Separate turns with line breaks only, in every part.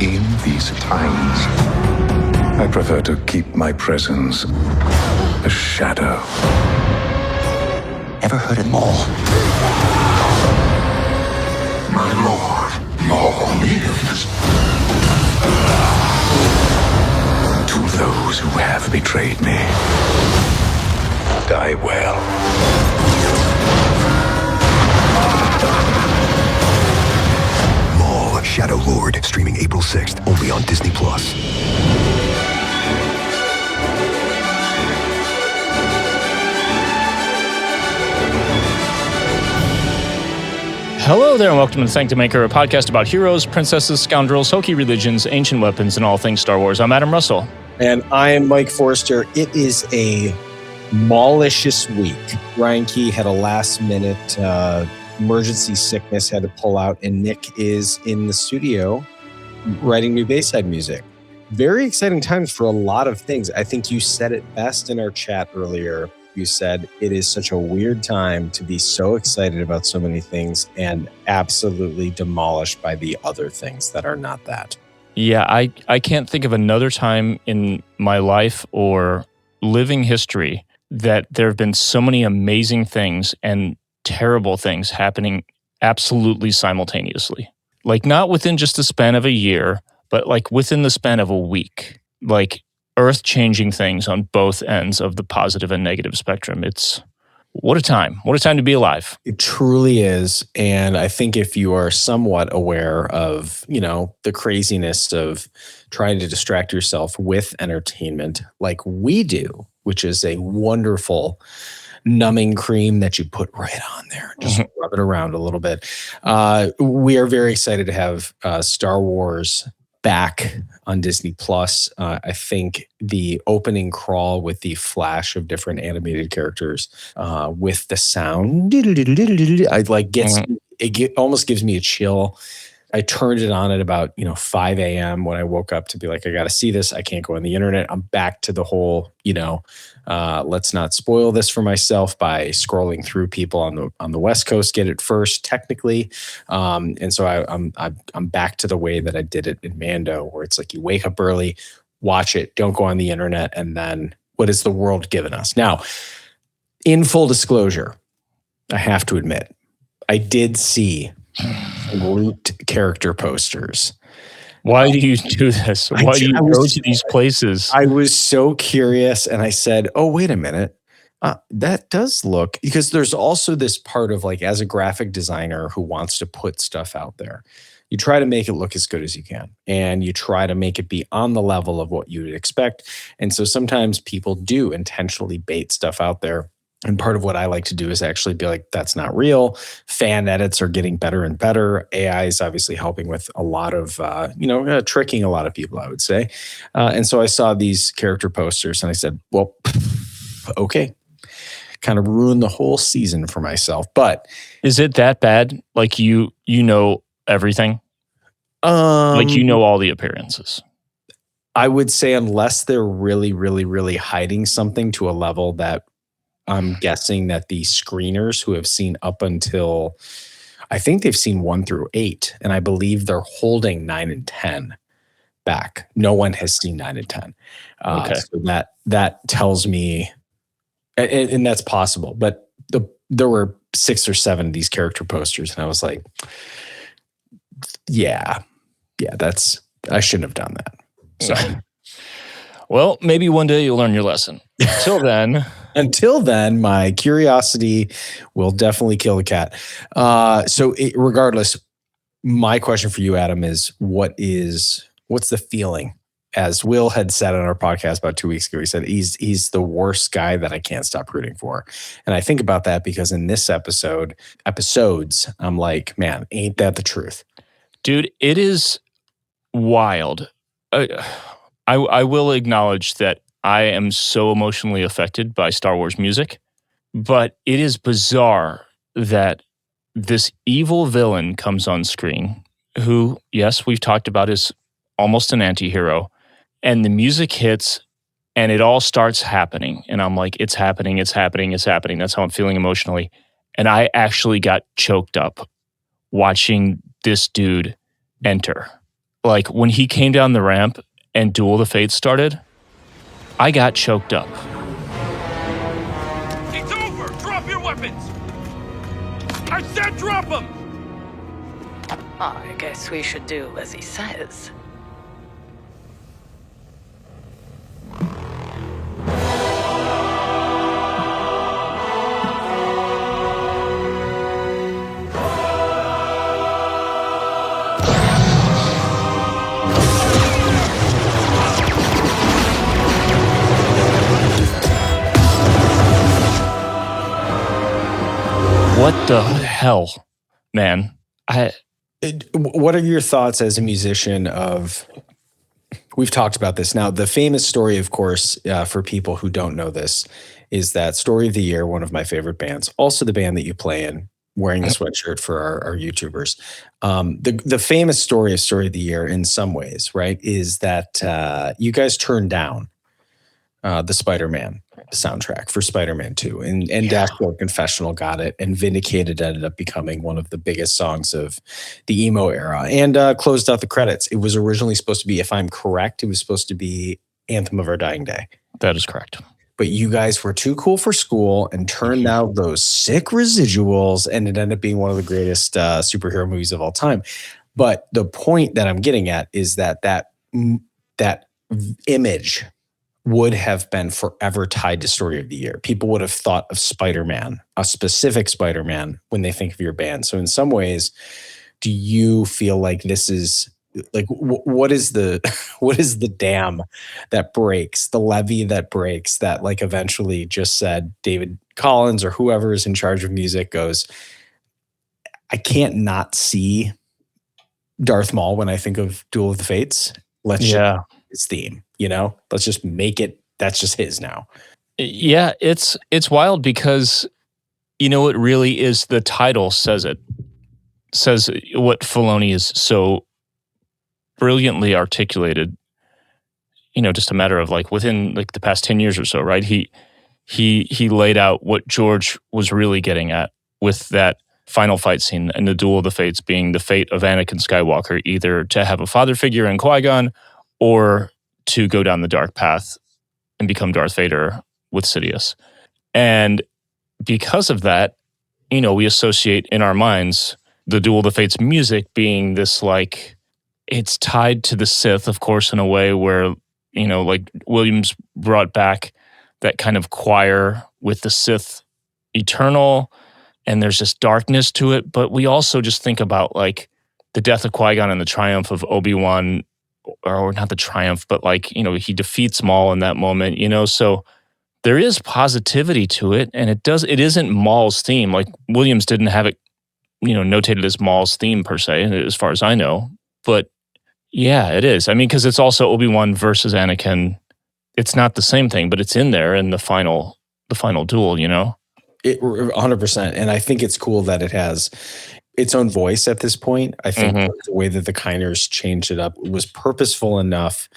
In these times, I prefer to keep my presence a shadow.
Ever heard of Maul?
My lord, Maul lives. To those who have betrayed me, die well.
Maul Shadow Lord, streaming April 6th, only on Disney+.
Hello there, and welcome to Sanctum Anchor, a podcast about heroes, princesses, scoundrels, hokey religions, ancient weapons, and all things Star Wars. I'm Adam Russell.
And I am Mike Forrester. It is a Maulicious week. Ryan Key had a last-minute emergency sickness, had to pull out, and Nick is in the studio writing new Bayside music. Very exciting times for a lot of things. I think you said it best in our chat earlier. You said it is such a weird time to be so excited about so many things and absolutely demolished by the other things that are not that.
Yeah, I can't think of another time in my life or living history that there have been so many amazing things and terrible things happening absolutely simultaneously. Like, not within just the span of a year, but like within the span of a week. Like, earth-changing things on both ends of the positive and negative spectrum. It's what a time to be alive.
It truly is. And I think if you are somewhat aware of, the craziness of trying to distract yourself with entertainment like we do, which is a wonderful numbing cream that you put right on there, just rub it around a little bit. We are very excited to have Star Wars back on Disney Plus. I think the opening crawl with the flash of different animated characters, with the sound, almost gives me a chill. I turned it on at about 5 a.m. when I woke up to be like, I got to see this. I can't go on the internet. I'm back to the whole, let's not spoil this for myself by scrolling through people on the West Coast get it first, technically. And so I'm back to the way that I did it in Mando, where it's like you wake up early, watch it, don't go on the internet, and then what is the world giving us? Now, in full disclosure, I have to admit, I did see leaked character posters.
Why do you do this? Why do you go to these places?
I was so curious, and I said, oh, wait a minute. That does look, because there's also this part of, like, as a graphic designer who wants to put stuff out there, you try to make it look as good as you can, and you try to make it be on the level of what you would expect. And so sometimes people do intentionally bait stuff out there. And part of what I like to do is actually be like, that's not real. Fan edits are getting better and better. AI is obviously helping with a lot of, tricking a lot of people, I would say. And so I saw these character posters and I said, well, okay. Kind of ruined the whole season for myself. But
is it that bad? Like you know everything? Like you know all the appearances?
I would say unless they're really, really, really hiding something to a level that I'm guessing that the screeners who have seen up until, I think they've seen 1 through 8, and I believe they're holding 9 and 10 back. No one has seen 9 and 10.
Okay.
So that tells me, and that's possible, but there were 6 or 7 of these character posters, and I was like, yeah, I shouldn't have done that. So,
well, maybe one day you'll learn your lesson. Until then,
my curiosity will definitely kill the cat. Regardless, my question for you, Adam, is what's the feeling? As Will had said on our podcast about 2 weeks ago, he said he's the worst guy that I can't stop rooting for. And I think about that because in this episodes, I'm like, man, ain't that the truth?
Dude, it is wild. I will acknowledge that I am so emotionally affected by Star Wars music, but it is bizarre that this evil villain comes on screen who, yes, we've talked about is almost an anti-hero, and the music hits and it all starts happening. And I'm like, it's happening. That's how I'm feeling emotionally. And I actually got choked up watching this dude enter. Like when he came down the ramp and Duel of the Fates started, I got choked up.
It's over! Drop your weapons! I said drop them!
I guess we should do as he says.
What the hell, man?
What are your thoughts as a musician of, we've talked about this now, the famous story, of course, for people who don't know this, is that Story of the Year, one of my favorite bands, also the band that you play in, wearing the sweatshirt for our YouTubers. The famous story of Story of the Year in some ways, right, is that you guys turned down the Spider-Man soundtrack for Spider-Man 2. And Dashboard Confessional got it, and Vindicated ended up becoming one of the biggest songs of the emo era, and closed out the credits. It was originally supposed to be, if I'm correct, it was supposed to be Anthem of Our Dying Day.
That is correct.
But you guys were too cool for school and turned out those sick residuals, and it ended up being one of the greatest superhero movies of all time. But the point that I'm getting at is that image would have been forever tied to Story of the Year. People would have thought of Spider-Man, a specific Spider-Man, when they think of your band. So in some ways, do you feel like this is like, what is the dam that breaks, the levee that breaks, that like eventually just said David Collins or whoever is in charge of music goes, I can't not see Darth Maul when I think of Duel of the Fates. Let's just his theme, let's just make it, that's just his now.
Yeah, it's wild because it really is, the title says it. Says what Filoni is so brilliantly articulated, just a matter of like within like the past 10 years or so, right? He laid out what George was really getting at with that final fight scene and the Duel of the Fates being the fate of Anakin Skywalker, either to have a father figure in Qui-Gon or to go down the dark path and become Darth Vader with Sidious. And because of that, we associate in our minds the Duel of the Fates music being this, like, it's tied to the Sith, of course, in a way where, like Williams brought back that kind of choir with the Sith eternal, and there's this darkness to it. But we also just think about like the death of Qui-Gon and the triumph of Obi-Wan, or not the triumph, but like, he defeats Maul in that moment, so there is positivity to it, and it isn't Maul's theme. Like Williams didn't have it, notated as Maul's theme per se, as far as I know. But yeah, it is. I mean, because it's also Obi-Wan versus Anakin. It's not the same thing, but it's in there in the final duel,
It 100%. And I think it's cool that it has its own voice at this point. I think the way that the Kiners changed it up was purposeful enough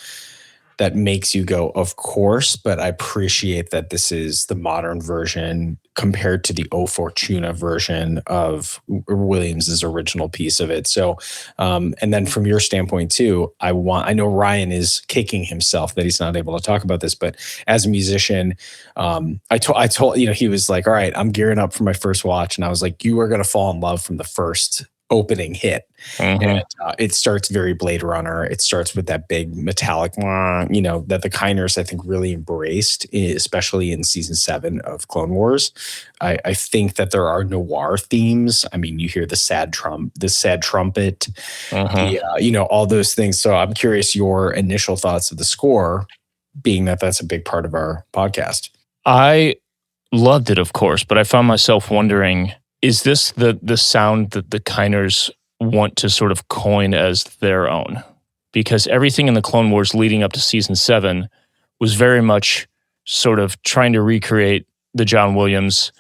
that makes you go, of course, but I appreciate that this is the modern version compared to the O Fortuna version of Williams's original piece of it. So, and then from your standpoint too, I know Ryan is kicking himself that he's not able to talk about this, but as a musician, I told, he was like, all right, I'm gearing up for my first watch. And I was like, you are going to fall in love from the first opening hit. And it starts very Blade Runner. It starts with that big metallic, that the Kiners, I think, really embraced, especially in season 7 of Clone Wars. I think that there are noir themes. I mean, you hear the sad trumpet, all those things. So I'm curious your initial thoughts of the score, being that that's a big part of our podcast.
I loved it, of course, but I found myself wondering, is this the sound that the Kiners want to sort of coin as their own? Because everything in the Clone Wars leading up to season 7 was very much sort of trying to recreate the John Williams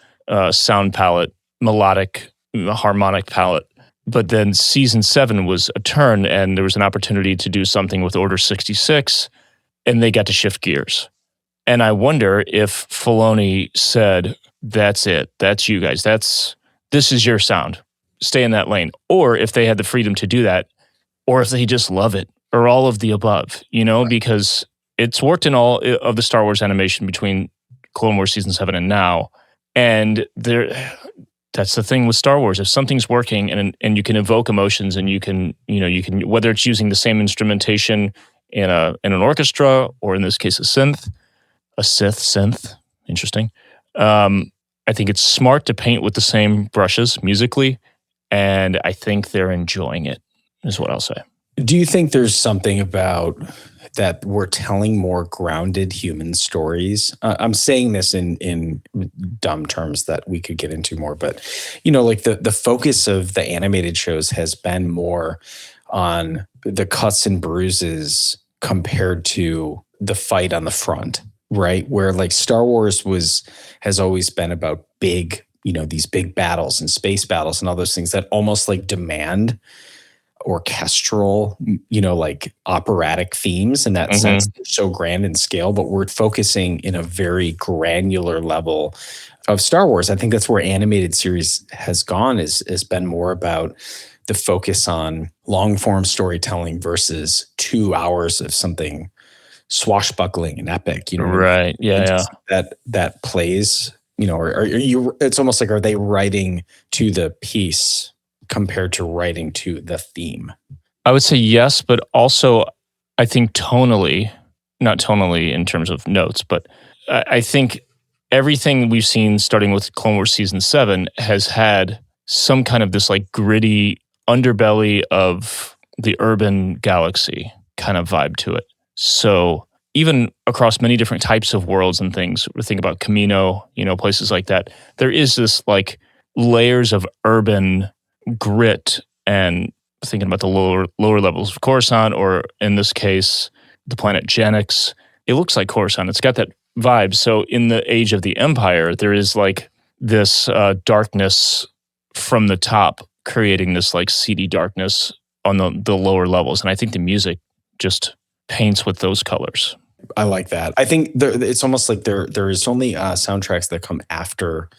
sound palette, melodic, harmonic palette. But then season 7 was a turn, and there was an opportunity to do something with Order 66, and they got to shift gears. And I wonder if Filoni said, that's it, that's you guys, this is your sound, stay in that lane. Or if they had the freedom to do that or if they just love it, or all of the above, because it's worked in all of the Star Wars animation between Clone Wars Season 7 and now. And that's the thing with Star Wars. If something's working and you can evoke emotions and you can, whether it's using the same instrumentation in an orchestra, or in this case, a Sith synth, interesting. I think it's smart to paint with the same brushes musically, and I think they're enjoying it, is what I'll say.
Do you think there's something about that we're telling more grounded human stories? I'm saying this in dumb terms that we could get into more, but like the focus of the animated shows has been more on the cuts and bruises compared to the fight on the front, right? Where like Star Wars has always been about big, these big battles and space battles and all those things that almost like demand orchestral, like operatic themes in that sense. They're so grand in scale, but we're focusing in a very granular level of Star Wars. I think that's where animated series has gone, has been more about the focus on long form storytelling versus 2 hours of something swashbuckling and epic,
Right. Yeah.
That plays, or are you, it's almost like, are they writing to the piece compared to writing to the theme?
I would say yes, but also I think tonally, not tonally in terms of notes, but I think everything we've seen starting with Clone Wars Season 7 has had some kind of this like gritty underbelly of the urban galaxy kind of vibe to it. So even across many different types of worlds and things, we think about Camino, places like that, there is this like layers of urban grit, and thinking about the lower levels of Coruscant, or in this case, the planet Genix. It looks like Coruscant. It's got that vibe. So in the age of the Empire, there is like this darkness from the top, creating this like seedy darkness on the lower levels. And I think the music just paints with those colors.
I like that. I think it's almost like there is only soundtracks that come after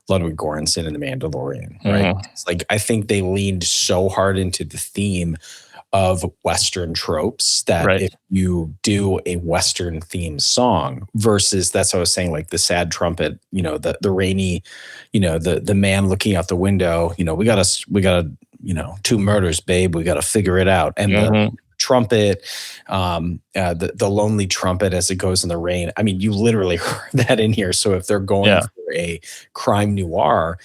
Ludwig Göransson and The Mandalorian, right? It's like, I think they leaned so hard into the theme of Western tropes that if you do a Western themed song versus, that's what I was saying, like the sad trumpet, the rainy, the man looking out the window, we gotta, 2 murders, babe, we gotta figure it out. And the trumpet, the lonely trumpet as it goes in the rain. I mean, you literally heard that in here. So if they're going for a crime noir,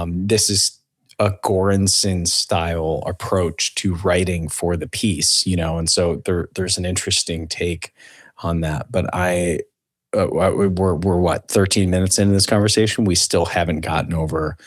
this is a Göransson style approach to writing for the piece, and so there's an interesting take on that. But we're what, 13 minutes into this conversation, we still haven't gotten over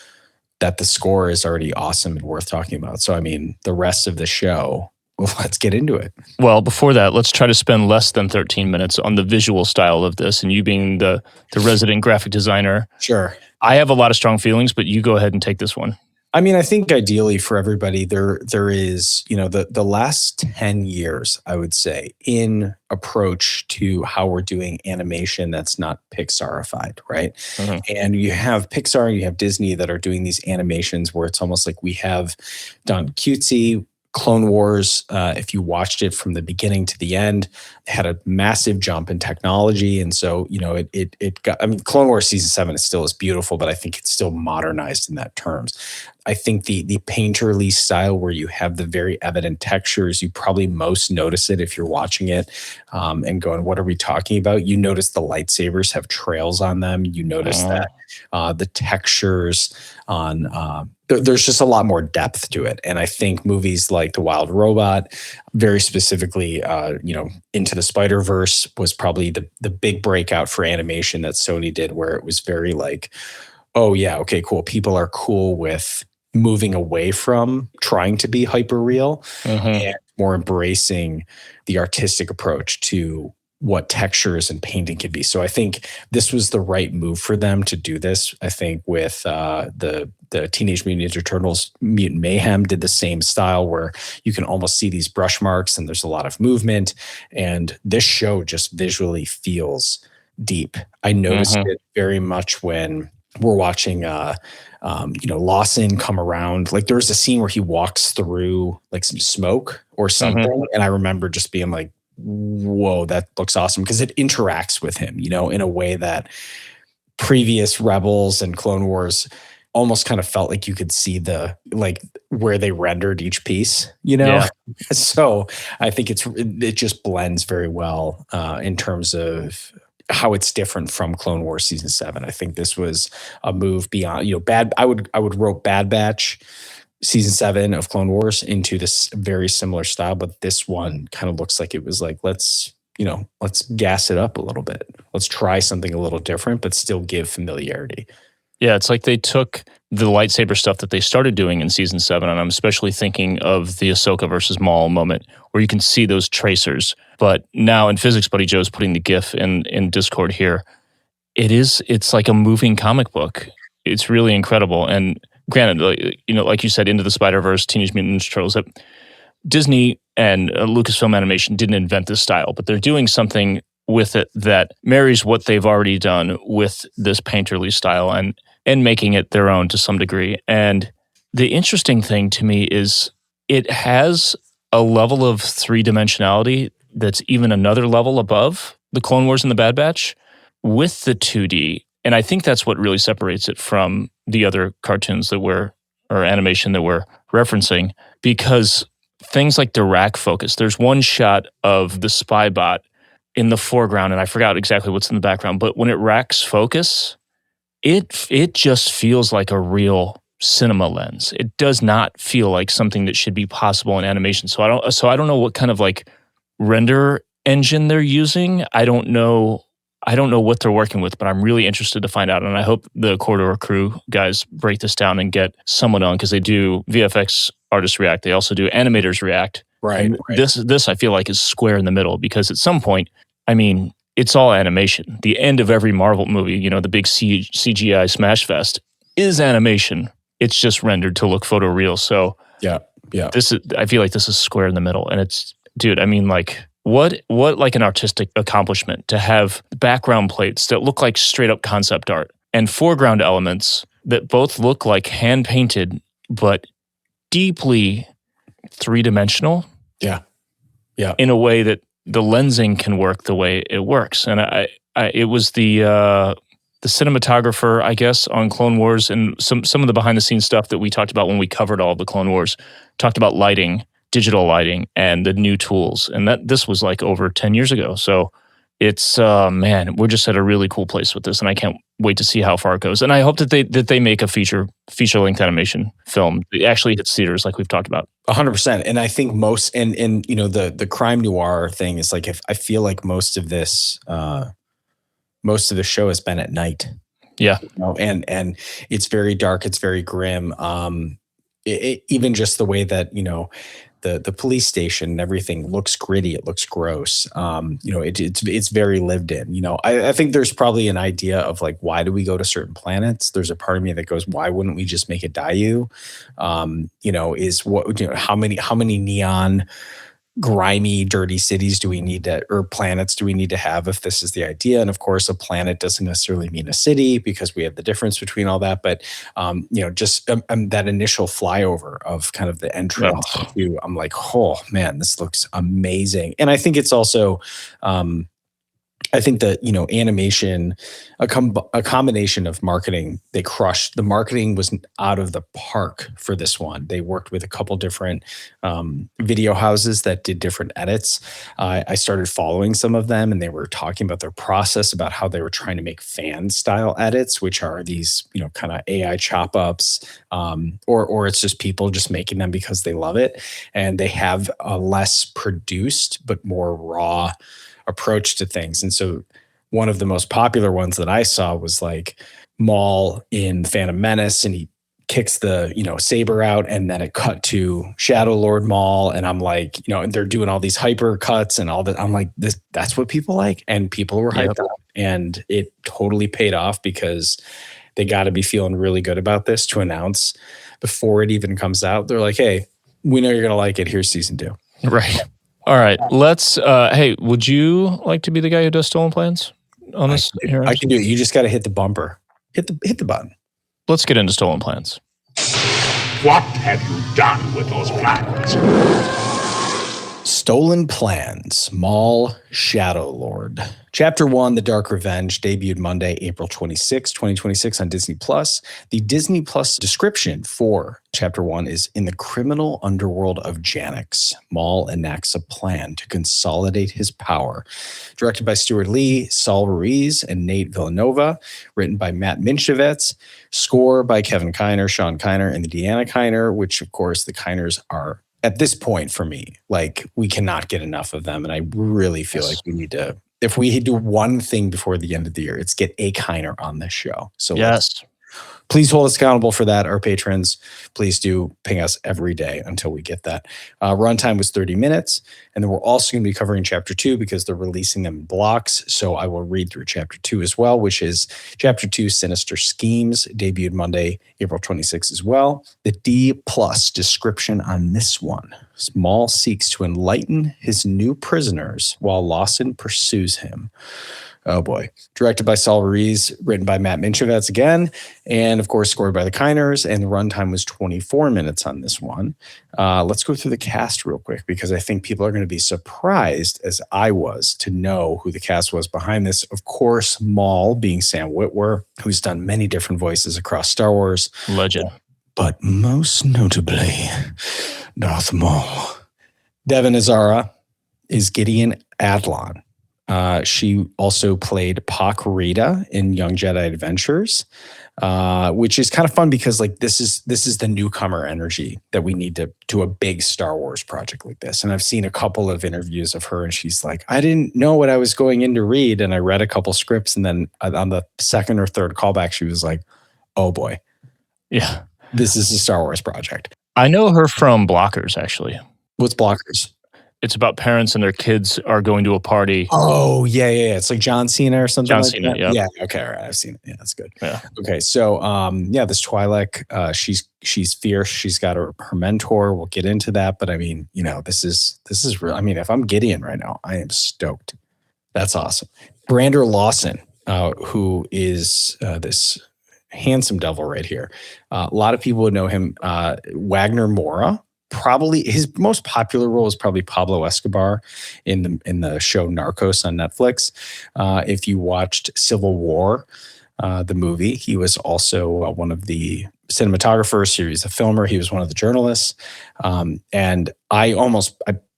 that the score is already awesome and worth talking about. So I mean, the rest of the show, well, let's get into it.
Well, before that, let's try to spend less than 13 minutes on the visual style of this, and you being the resident graphic designer.
Sure.
I have a lot of strong feelings, but you go ahead and take this one.
I mean, I think ideally for everybody, there is, the last 10 years, I would say, in approach to how we're doing animation that's not Pixarified, right? And you have Pixar, you have Disney that are doing these animations where it's almost like we have done cutesy. Clone Wars, if you watched it from the beginning to the end, had a massive jump in technology. And so, it got, I mean, Clone Wars Season 7 is still as beautiful, but I think it's still modernized in that terms. I think the painterly style where you have the very evident textures, you probably most notice it if you're watching it and going, what are we talking about? You notice the lightsabers have trails on them. You notice that the textures on, there's just a lot more depth to it. And I think movies like The Wild Robot, very specifically, Into the Spider-Verse was probably the big breakout for animation that Sony did, where it was very like, oh yeah, okay, cool. People are cool with moving away from trying to be hyper real and more embracing the artistic approach to what textures and painting can be. So I think this was the right move for them to do this. I think with the Teenage Mutant Ninja Turtles Mutant Mayhem did the same style where you can almost see these brush marks and there's a lot of movement. And this show just visually feels deep. I noticed it very much when we're watching Lawson come around. Like there was a scene where he walks through like some smoke or something. And I remember just being like, whoa, that looks awesome, because it interacts with him, in a way that previous Rebels and Clone Wars almost kind of felt like you could see where they rendered each piece,
Yeah.
So I think it just blends very well in terms of how it's different from Clone Wars season 7. I think this was a move beyond, I would rope Bad Batch season 7 of Clone Wars into this very similar style, but this one kind of looks like it was like, let's gas it up a little bit. Let's try something a little different, but still give familiarity.
Yeah, it's like they took the lightsaber stuff that they started doing in season 7, and I'm especially thinking of the Ahsoka versus Maul moment where you can see those tracers. But now in Physics Buddy Joe's putting the GIF in Discord here. It's like a moving comic book. It's really incredible. And granted, like you said, Into the Spider-Verse, Teenage Mutant Ninja Turtles, that Disney and Lucasfilm Animation didn't invent this style, but they're doing something with it that marries what they've already done with this painterly style and making it their own to some degree. And the interesting thing to me is it has a level of three-dimensionality that's even another level above the Clone Wars and the Bad Batch with the 2D. And I think that's what really separates it from the other cartoons or animation that we're referencing, because things like the rack focus, there's one shot of the spy bot in the foreground, and I forgot exactly what's in the background, but when it racks focus, it just feels like a real cinema lens. It does not feel like something that should be possible in animation. So I don't know what kind of like render engine they're using. I don't know what they're working with, but I'm really interested to find out. And I hope the Corridor crew guys break this down and get someone on, because they do VFX artists react. They also do animators react.
Right.
This I feel like is square in the middle, because at some point, I mean, it's all animation. The end of every Marvel movie, the big CGI smash fest, is animation. It's just rendered to look photoreal. So
yeah.
I feel like this is square in the middle. And it's, dude, I mean, like, what like an artistic accomplishment to have background plates that look like straight up concept art and foreground elements that both look like hand painted, but deeply three-dimensional.
Yeah.
In a way that the lensing can work the way it works. And it was the cinematographer, I guess, on Clone Wars, and some of the behind the scenes stuff that we talked about when we covered all of the Clone Wars, talked about lighting, digital lighting, and the new tools. And this was like over 10 years ago. So it's, man, we're just at a really cool place with this, and I can't wait to see how far it goes. And I hope that they make a feature-length animation film that actually hits theaters like we've talked about.
100%. And I think most, and the crime noir thing is like, if I feel like most of the show has been at night.
Yeah.
And it's very dark. It's very grim. Even just the way that, the police station and everything looks gritty. It looks gross. It's very lived in. I think there's probably an idea of like, why do we go to certain planets? There's a part of me that goes, why wouldn't we just make it Dayu? How many neon, grimy, dirty cities do we need to, or planets do we need to have if this is the idea? And of course, a planet doesn't necessarily mean a city, because we have the difference between all that. But just that initial flyover of kind of the entrance to, I'm like, oh man, this looks amazing. And I think it's also, I think that, animation, a combination of marketing, they crushed. The marketing was out of the park for this one. They worked with a couple different video houses that did different edits. I started following some of them, and they were talking about their process, about how they were trying to make fan style edits, which are these, kind of AI chop ups, or it's just people just making them because they love it. And they have a less produced, but more raw approach to things. And so one of the most popular ones that I saw was like Maul in Phantom Menace, and he kicks the, saber out, and then it cut to Shadow Lord Maul. And I'm like, and they're doing all these hyper cuts and all that. I'm like, that's what people like. And people were hyped up, and it totally paid off, because they got to be feeling really good about this to announce before it even comes out. They're like, hey, we know you're going to like it. Here's season 2.
Right. All right, let's. Hey, would you like to be the guy who does Stolen Plans on this?
I can do it. You just got to hit the bumper. Hit the button.
Let's get into Stolen Plans.
What have you done with those plans?
Stolen Plans, Maul Shadow Lord. Chapter 1, The Dark Revenge, debuted Monday, April 26, 2026 on Disney+. The Disney Plus description for Chapter 1 is, in the criminal underworld of Janix, Maul enacts a plan to consolidate his power. Directed by Stuart Lee, Saul Ruiz, and Nate Villanova. Written by Matt Minchovitz. Score by Kevin Kiner, Sean Kiner, and the Deanna Kiner, which, of course, the Kiners are, at this point for me, like, we cannot get enough of them. And I really feel like we need to, if we do one thing before the end of the year, it's get a Kiner on this show. So
Yes.
please hold us accountable for that. Our patrons, please do ping us every day until we get that. Runtime was 30 minutes. And then we're also going to be covering Chapter 2 because they're releasing them in blocks. So I will read through Chapter 2 as well, which is Chapter 2, Sinister Schemes, debuted Monday, April 26 as well. The D+ description on this one. Maul seeks to enlighten his new prisoners while Lawson pursues him. Oh boy. Directed by Saul Ruiz, written by Matt Minchovitz again, and of course scored by the Kiners, and the runtime was 24 minutes on this one. Let's go through the cast real quick because I think people are going to be surprised, as I was, to know who the cast was behind this. Of course, Maul being Sam Witwer, who's done many different voices across Star Wars.
Legend.
But most notably, Darth Maul. Devin Azara is Gideon Adlon. She also played Pak Rita in Young Jedi Adventures, which is kind of fun because like this is the newcomer energy that we need to do a big Star Wars project like this. And I've seen a couple of interviews of her, and she's like, I didn't know what I was going in to read, and I read a couple scripts, and then on the second or third callback, she was like, "Oh boy,
Yeah.
this is a Star Wars project."
I know her from Blockers, actually.
What's Blockers?
It's about parents and their kids are going to a party.
Oh, yeah. It's like John Cena or something
John
like
Cena,
that.
yep.
Yeah, okay, all right. I've seen it. Yeah, that's good.
Yeah.
Okay, so this Twi'lek, she's fierce. She's got her mentor. We'll get into that, but I mean, this is real. I mean, if I'm Gideon right now, I am stoked. That's awesome. Brander Lawson, who is this handsome devil right here. A lot of people would know him. Wagner Mora. Probably his most popular role is probably Pablo Escobar in the show Narcos on Netflix. If you watched Civil War, the movie, he was also one of the cinematographers. He was a filmer. He was one of the journalists. And I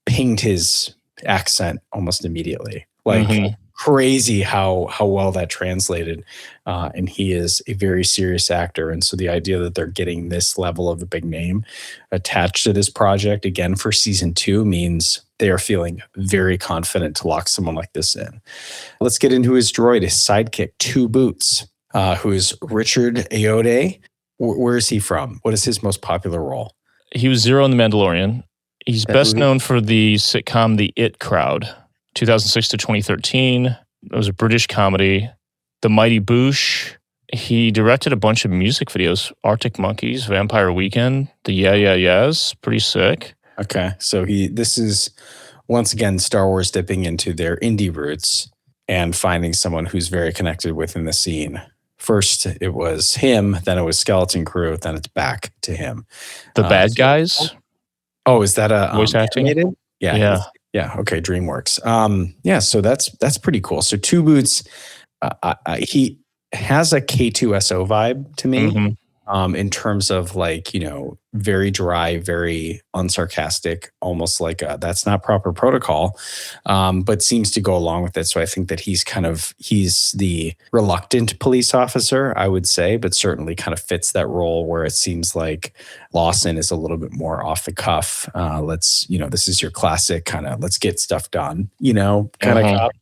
pinged his accent almost immediately. Like crazy how well that translated. And he is a very serious actor. And so the idea that they're getting this level of a big name attached to this project again for season 2 means they are feeling very confident to lock someone like this in. Let's get into his droid, his sidekick, Two Boots, who is Richard Ayoade. Where is he from? What is his most popular role?
He was Zero in The Mandalorian. He's best known for the sitcom The It Crowd, 2006 to 2013. It was a British comedy. The Mighty Boosh. He directed a bunch of music videos. Arctic Monkeys, Vampire Weekend, the Yeah Yeah Yeahs. Pretty sick.
Okay, so this is once again Star Wars dipping into their indie roots and finding someone who's very connected within the scene. First, it was him, then it was Skeleton Crew, then it's back to him.
The Bad Guys.
Oh, is that a
voice acting?
Animated? Yeah. Okay, DreamWorks. So that's pretty cool. So Two Boots, he has a K2SO vibe to me. In terms of like, very dry, very unsarcastic, almost like that's not proper protocol, but seems to go along with it. So I think that he's the reluctant police officer, I would say, but certainly kind of fits that role where it seems like Lawson is a little bit more off the cuff. This is your classic kind of let's get stuff done, kind of cop.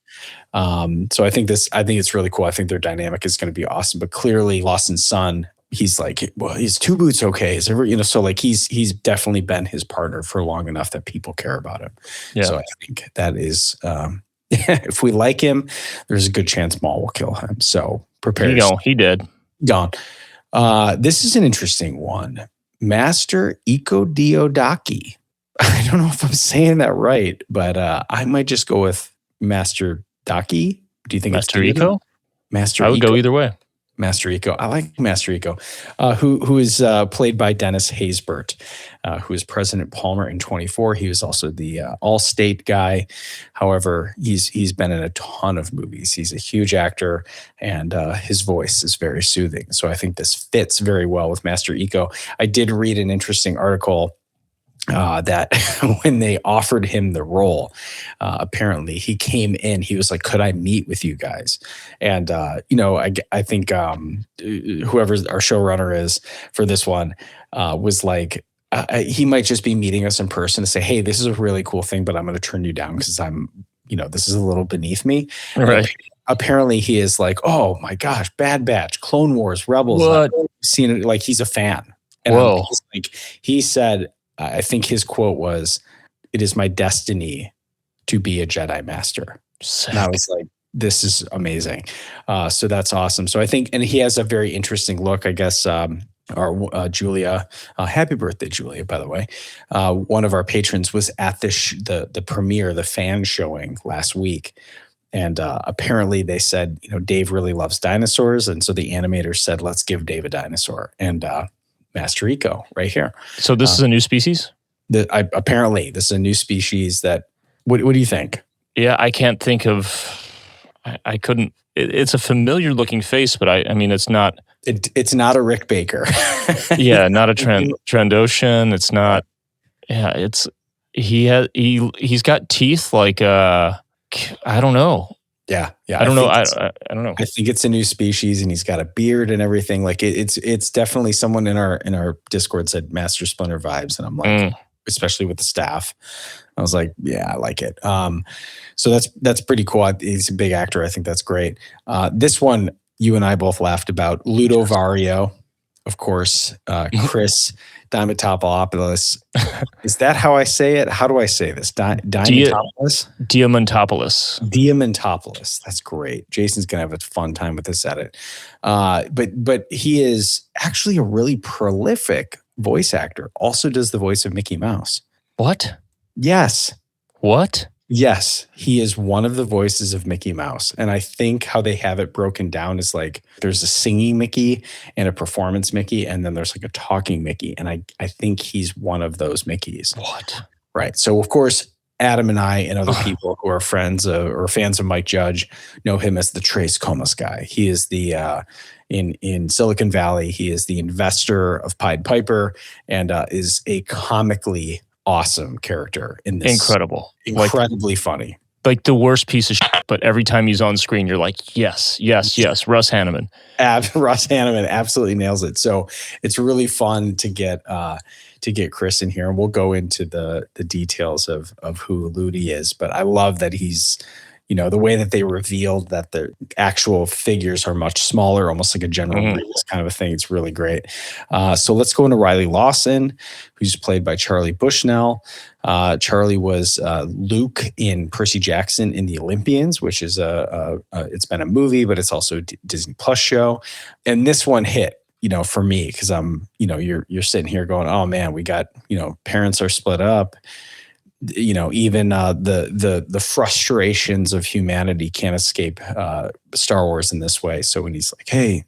So I think it's really cool. I think their dynamic is going to be awesome, but clearly Lawson's son, he's like, well, he's Two Boots okay? Is there, so like he's definitely been his partner for long enough that people care about him. Yeah. So I think that is, if we like him, there's a good chance Maul will kill him. So prepare.
He did.
Gone. This is an interesting one. Master Iko Diodaki. I don't know if I'm saying that right, but I might just go with Master Daki. Do you think
Master
it's
Iko?
Master
I would
Iko?
go either way.
Master Eco. I like Master Eco, who is played by Dennis Haysbert, who is President Palmer in 24. He was also the All-State guy. However, he's been in a ton of movies. He's a huge actor, and his voice is very soothing. So I think this fits very well with Master Eco. I did read an interesting article that when they offered him the role, apparently he came in, he was like, could I meet with you guys? And, I think whoever our showrunner is for this one was like, he might just be meeting us in person to say, hey, this is a really cool thing, but I'm going to turn you down because this is a little beneath me.
Right.
Apparently he is like, oh my gosh, Bad Batch, Clone Wars, Rebels.
What?
I've seen it. Like, he's a fan. And
Whoa.
he said, I think his quote was, "It is my destiny to be a Jedi Master."
Sick.
And I was like, this is amazing. So that's awesome. So I think, and he has a very interesting look, I guess. Our Julia, happy birthday, Julia, by the way. One of our patrons was at the premiere, the fan showing last week. And apparently they said, Dave really loves dinosaurs. And so the animators said, let's give Dave a dinosaur. And Master Eco right here.
So this is a new species?
Apparently this is a new species that, what do you think?
Yeah, I can't think of, I couldn't, it's a familiar looking face, but I mean, it's not.
It's not a Rick Baker.
Yeah, not a Trandoshan. It's not, yeah, he's got teeth like, I don't know.
Yeah.
I don't know. I don't know.
I think it's a new species, and he's got a beard and everything. Like it's definitely someone in our Discord said Master Splinter vibes, and I'm like, especially with the staff, I was like, yeah, I like it. So that's pretty cool. He's a big actor. I think that's great. This one you and I both laughed about. Ludo Vario, of course. Chris Diamantopoulos. Is that how I say it? How do I say this? Diamantopoulos? Diamantopoulos. That's great. Jason's gonna have a fun time with this edit. But he is actually a really prolific voice actor. Also does the voice of Mickey Mouse.
What?
Yes.
What?
Yes, he is one of the voices of Mickey Mouse. And I think how they have it broken down is like there's a singing Mickey and a performance Mickey, and then there's like a talking Mickey. And I think he's one of those Mickeys.
What?
Right. So, of course, Adam and I and other people who are friends or fans of Mike Judge know him as the Trace Comas guy. He is the in Silicon Valley. He is the investor of Pied Piper and is a comically awesome character in this. Incredibly funny.
Like the worst piece of shit, but every time he's on screen, you're like, yes. Russ Hanneman.
Russ Hanneman absolutely nails it. So it's really fun to get Chris in here, and we'll go into the details of who Ludi is. But I love that he's, the way that they revealed that the actual figures are much smaller, almost like a General Grievous kind of a thing. It's really great. So let's go into Riley Lawson, who's played by Charlie Bushnell. Charlie was Luke in Percy Jackson in the Olympians, which is it's been a movie, but it's also a Disney Plus show. And this one hit, for me, because I'm, you're sitting here going, oh man, we got, parents are split up. Even the frustrations of humanity can't escape Star Wars in this way. So when he's like, hey,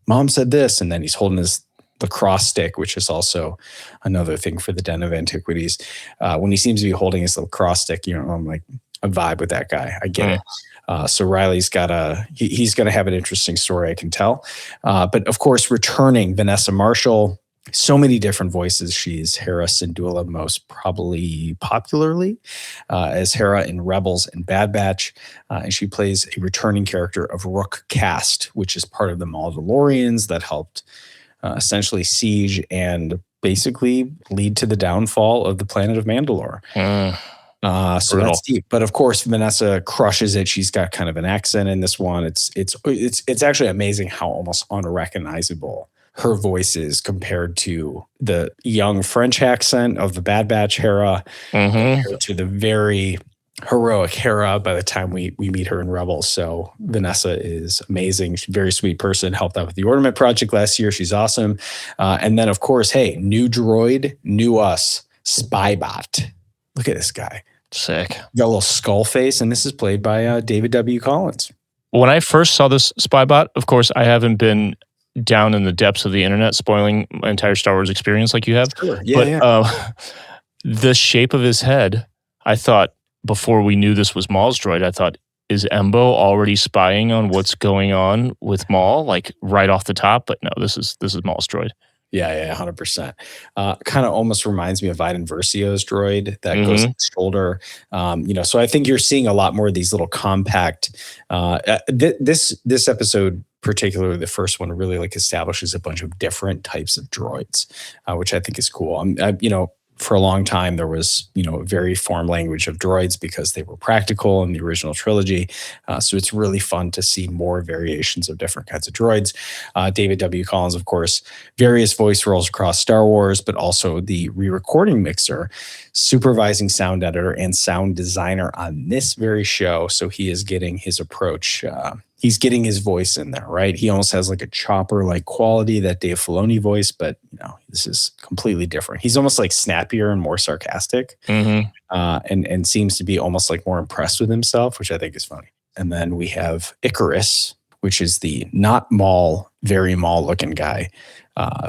mom said this, and then he's holding the cross stick, which is also another thing for the Den of Antiquities. When he seems to be holding his little cross stick, I'm like, a vibe with that guy. I get it. So Riley's he's going to have an interesting story, I can tell. But of course, returning Vanessa Marshall. So many different voices. She's Hera Syndulla, most probably popularly as Hera in Rebels and Bad Batch. And she plays a returning character of Rook Kast, which is part of the Mandalorians that helped essentially siege and basically lead to the downfall of the planet of Mandalore. So that's deep. But of course, Vanessa crushes it. She's got kind of an accent in this one. It's actually amazing how almost unrecognizable her voice is compared to the young French accent of the Bad Batch Hera, compared to the very heroic Hera by the time we meet her in Rebels. So Vanessa is amazing. She's a very sweet person, helped out with the Ornament Project last year. She's awesome. And then, of course, hey, new droid, new us, Spybot. Look at this guy.
Sick.
Got a little skull face, and this is played by David W. Collins.
when I first saw this Spybot, of course, I haven't been down in the depths of the internet spoiling my entire Star Wars experience like you have.
Sure. Yeah,
But
yeah.
the shape of his head, I thought before we knew this was Maul's droid, I thought, is Embo already spying on what's going on with Maul, like right off the top? But no, this is Maul's droid.
Yeah, 100%. Kind of almost reminds me of Viden Versio's droid that goes
Mm-hmm.
on his shoulder. So I think you're seeing a lot more of these little compact. This episode, particularly the first one, really like establishes a bunch of different types of droids, which I think is cool. For a long time there was a very formed language of droids because they were practical in the original trilogy. So it's really fun to see more variations of different kinds of droids. David W. Collins, of course, various voice roles across Star Wars, but also the re-recording mixer, supervising sound editor, and sound designer on this very show. So he is getting his approach. He's getting his voice in there, right? He almost has like a Chopper-like quality, that Dave Filoni voice, but this is completely different. He's almost like snappier and more sarcastic,
Mm-hmm.
and seems to be almost like more impressed with himself, which I think is funny. And then we have Icarus, which is the not Maul, very Maul-looking guy,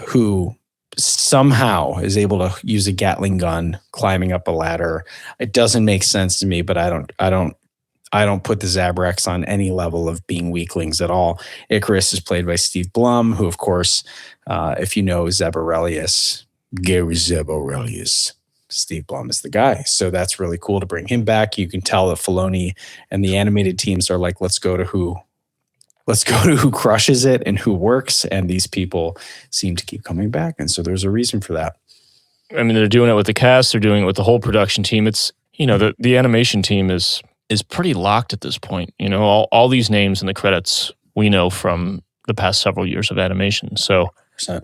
who somehow is able to use a Gatling gun climbing up a ladder. It doesn't make sense to me, but I don't put the Zabraks on any level of being weaklings at all. Icarus is played by Steve Blum, who, of course, if you know Zeb Aurelius, Gary Zeb Aurelius, Steve Blum is the guy. So that's really cool to bring him back. You can tell that Filoni and the animated teams are like, let's go to who crushes it and who works. And these people seem to keep coming back. And so there's a reason for that.
I mean, they're doing it with the cast. They're doing it with the whole production team. It's, the animation team is pretty locked at this point. All these names in the credits we know from the past several years of animation. So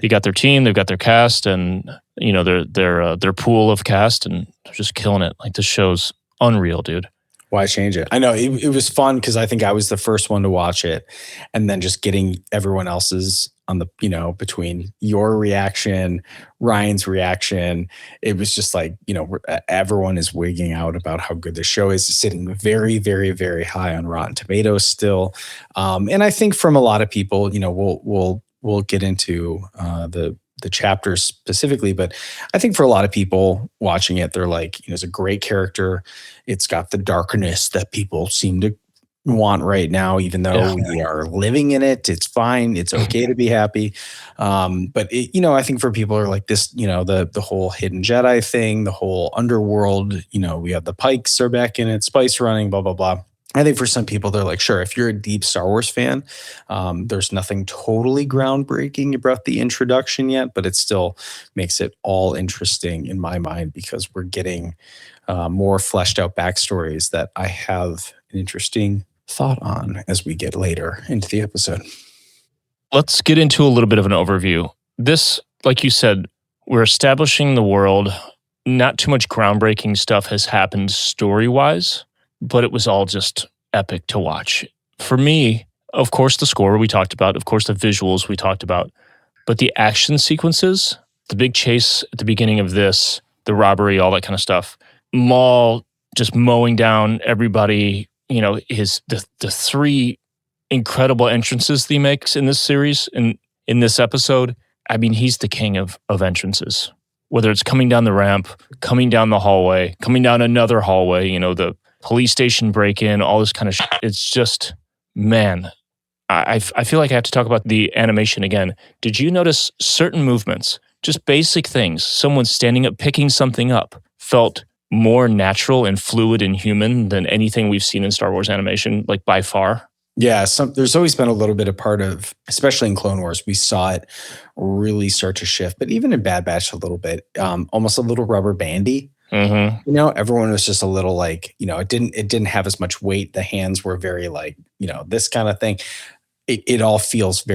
they got their team, they've got their cast, and their pool of cast, and they're just killing it. Like, this show's unreal, dude.
Why change it? I know it was fun because I think I was the first one to watch it, and then just getting everyone else's on the, between your reaction, Ryan's reaction, it was just like, everyone is wigging out about how good the show is, sitting very, very, very high on Rotten Tomatoes still. And I think from a lot of people, we'll get into the chapters specifically, but I think for a lot of people watching it, they're like, it's a great character. It's got the darkness that people seem to want right now, even though we are living in it. It's fine. It's okay to be happy. But I think for people who are like this, the whole hidden Jedi thing, the whole underworld, we have the Pikes are back in it, spice running, blah, blah, blah. I think for some people, they're like, sure, if you're a deep Star Wars fan, there's nothing totally groundbreaking about the introduction yet, but it still makes it all interesting in my mind because we're getting more fleshed out backstories that I have an interesting thought on as we get later into the episode.
Let's get into a little bit of an overview. This, like you said, we're establishing the world. Not too much groundbreaking stuff has happened story-wise, but it was all just epic to watch. For me, of course, the score we talked about, of course, the visuals we talked about, but the action sequences, the big chase at the beginning of this, the robbery, all that kind of stuff, Maul just mowing down everybody, the three incredible entrances that he makes in this series, in this episode. I mean, he's the king of entrances. Whether it's coming down the ramp, coming down the hallway, coming down another hallway, the police station break-in, all this kind of shit. It's just, man, I feel like I have to talk about the animation again. Did you notice certain movements, just basic things, someone standing up, picking something up, felt more natural and fluid and human than anything we've seen in Star Wars animation, like by far?
Yeah, there's always been a little bit of part of, especially in Clone Wars, we saw it really start to shift, but even in Bad Batch a little bit, almost a little rubber bandy.
Mm-hmm.
Everyone was just a little like, it didn't have as much weight. The hands were very like, this kind of thing. It all feels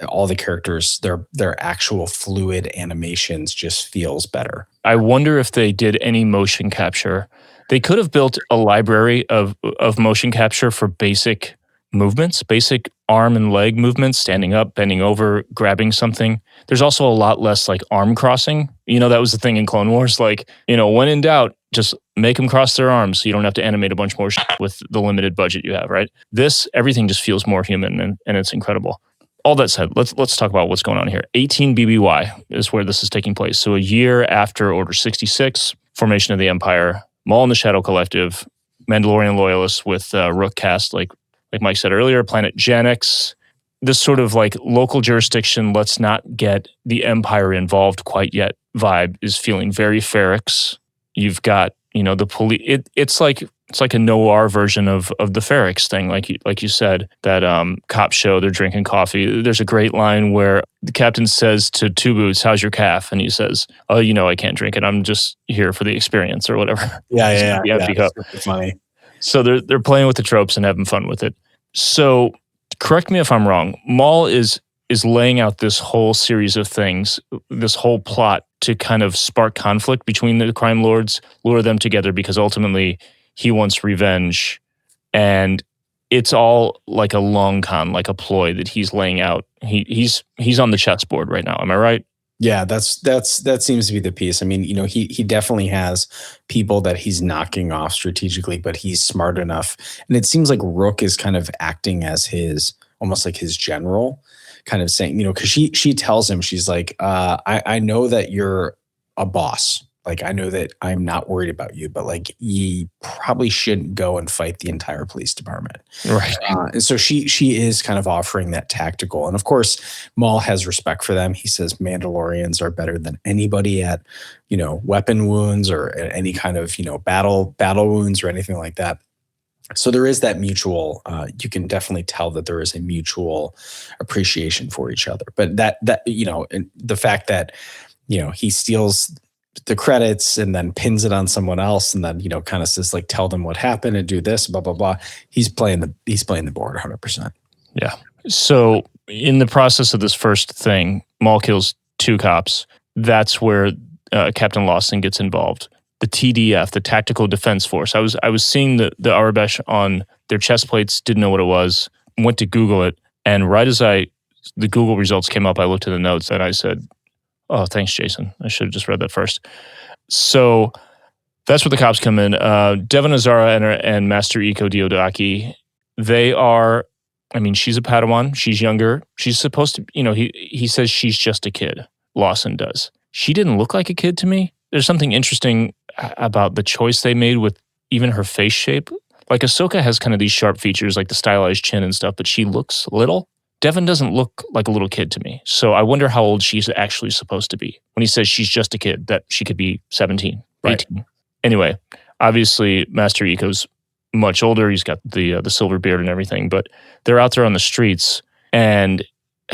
all the characters, their actual fluid animations just feels better.
I wonder if they did any motion capture. They could have built a library of motion capture for basic movements, basic arm and leg movements, standing up, bending over, grabbing something. There's also a lot less like arm crossing. That was the thing in Clone Wars. Like, when in doubt, just make them cross their arms so you don't have to animate a bunch more with the limited budget you have, right? Everything just feels more human and it's incredible. All that said, let's talk about what's going on here. 18 BBY is where this is taking place. So a year after Order 66, formation of the Empire, Maul and the Shadow Collective, Mandalorian loyalists with Rook cast, like Mike said earlier, Planet Janix, this sort of like local jurisdiction, let's not get the Empire involved quite yet vibe is feeling very Ferrix. You've got, the police. It's like a noir version of the Ferrix thing, like you said, that cop show, they're drinking coffee. There's a great line where the captain says to Two Boots, "How's your calf?" And he says, "Oh, I can't drink it. I'm just here for the experience," or whatever.
Yeah.
The empty cup.
It's funny.
So they're playing with the tropes and having fun with it. So correct me if I'm wrong. Maul is laying out this whole series of things, this whole plot to kind of spark conflict between the crime lords, lure them together because ultimately he wants revenge. And it's all like a long con, like a ploy that he's laying out. He's on the chessboard right now. Am I right?
Yeah, that seems to be the piece. I mean, he definitely has people that he's knocking off strategically, but he's smart enough. And it seems like Rook is kind of acting as almost like his general, kind of saying, because she tells him, she's like, I know that you're a boss. Like, I know that I'm not worried about you, but like, you probably shouldn't go and fight the entire police department.
Right.
And so she is kind of offering that tactical. And of course, Maul has respect for them. He says Mandalorians are better than anybody at, weapon wounds or any kind of, battle wounds or anything like that. So there is that mutual, you can definitely tell that there is a mutual appreciation for each other. But that and the fact that, he steals the credits and then pins it on someone else and then, kind of says like, tell them what happened and do this, blah, blah, blah. He's playing the board 100%.
Yeah. So in the process of this first thing, Maul kills 2 cops. That's where Captain Lawson gets involved. The TDF, the Tactical Defense Force. I was seeing the Arabesh on their chest plates, didn't know what it was, went to Google it, and right as the Google results came up, I looked at the notes and I said, "Oh, thanks, Jason. I should have just read that first." So that's where the cops come in. Devon Azara and Master Iko Diodaki, they are, she's a Padawan. She's younger. She's supposed to, he says she's just a kid. Lawson does. She didn't look like a kid to me. There's something interesting about the choice they made with even her face shape. Like Ahsoka has kind of these sharp features, like the stylized chin and stuff, but she looks little. Devon doesn't look like a little kid to me. So I wonder how old she's actually supposed to be. When he says she's just a kid, that she could be 17, 18. Anyway, obviously Master Iko's much older. He's got the silver beard and everything, but they're out there on the streets. And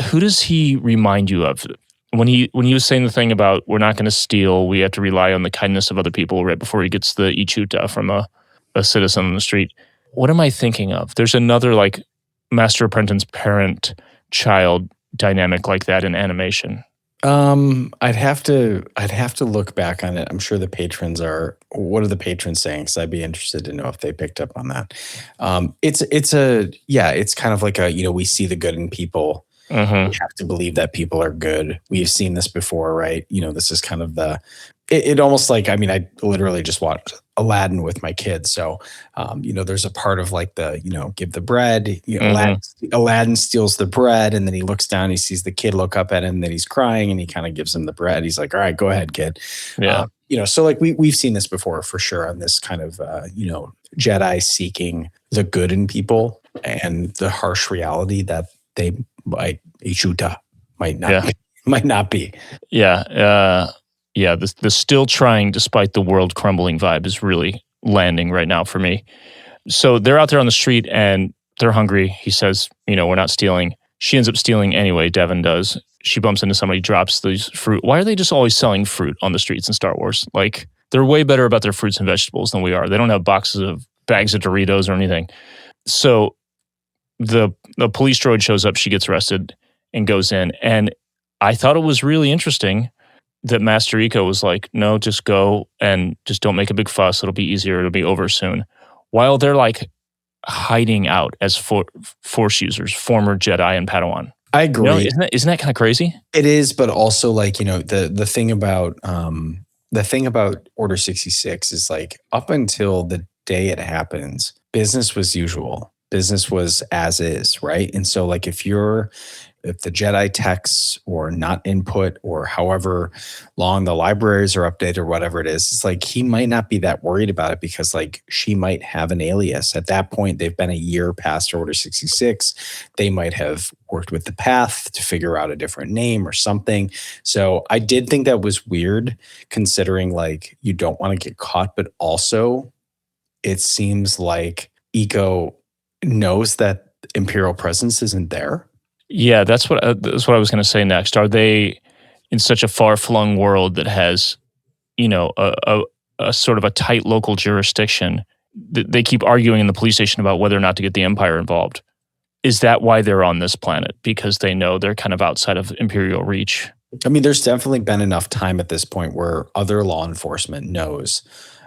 who does he remind you of? When he was saying the thing about we're not going to steal, we have to rely on the kindness of other people right before he gets the Ichuta from a citizen on the street. What am I thinking of? There's another like master apprentice parent child dynamic like that in animation.
I'd have to look back on it. I'm sure the patrons what are the patrons saying? Because I'd be interested to know if they picked up on that. It's kind of like we see the good in people.
Mm-hmm.
We have to believe that people are good. We've seen this before, right? This is kind of it almost like, I literally just watched Aladdin with my kids. So, there's a part of like give the bread, Aladdin steals the bread and then he looks down, he sees the kid look up at him, and then he's crying and he kind of gives him the bread. He's like, all right, go ahead, kid.
Yeah.
So like we've seen this before for sure on this kind of, Jedi seeking the good in people and the harsh reality that they Ichuta might not be.
Yeah. The still trying despite the world crumbling vibe is really landing right now for me. So they're out there on the street and they're hungry. He says, we're not stealing. She ends up stealing anyway. Devon does. She bumps into somebody, drops these fruit. Why are they just always selling fruit on the streets in Star Wars? Like, they're way better about their fruits and vegetables than we are. They don't have bags of Doritos or anything. So the police droid shows up, she gets arrested and goes in. And I thought it was really interesting that Master Iko was like, no, just go and just don't make a big fuss. It'll be easier. It'll be over soon. While they're like hiding out as Force users, former Jedi and Padawan.
I agree.
Isn't that kind of crazy?
It is, but also like, the thing about Order 66 is like up until the day it happens, business was usual. Business was as is, right? And so like if the Jedi texts or not input or however long the libraries are updated or whatever it is, it's like he might not be that worried about it because like she might have an alias. At that point, they've been a year past Order 66. They might have worked with the path to figure out a different name or something. So I did think that was weird considering like you don't want to get caught, but also it seems like Eco knows that Imperial presence isn't there.
Yeah, that's what I was going to say next. Are they in such a far-flung world that has, a sort of a tight local jurisdiction? They keep arguing in the police station about whether or not to get the Empire involved. Is that why they're on this planet? Because they know they're kind of outside of Imperial reach?
I mean, there's definitely been enough time at this point where other law enforcement knows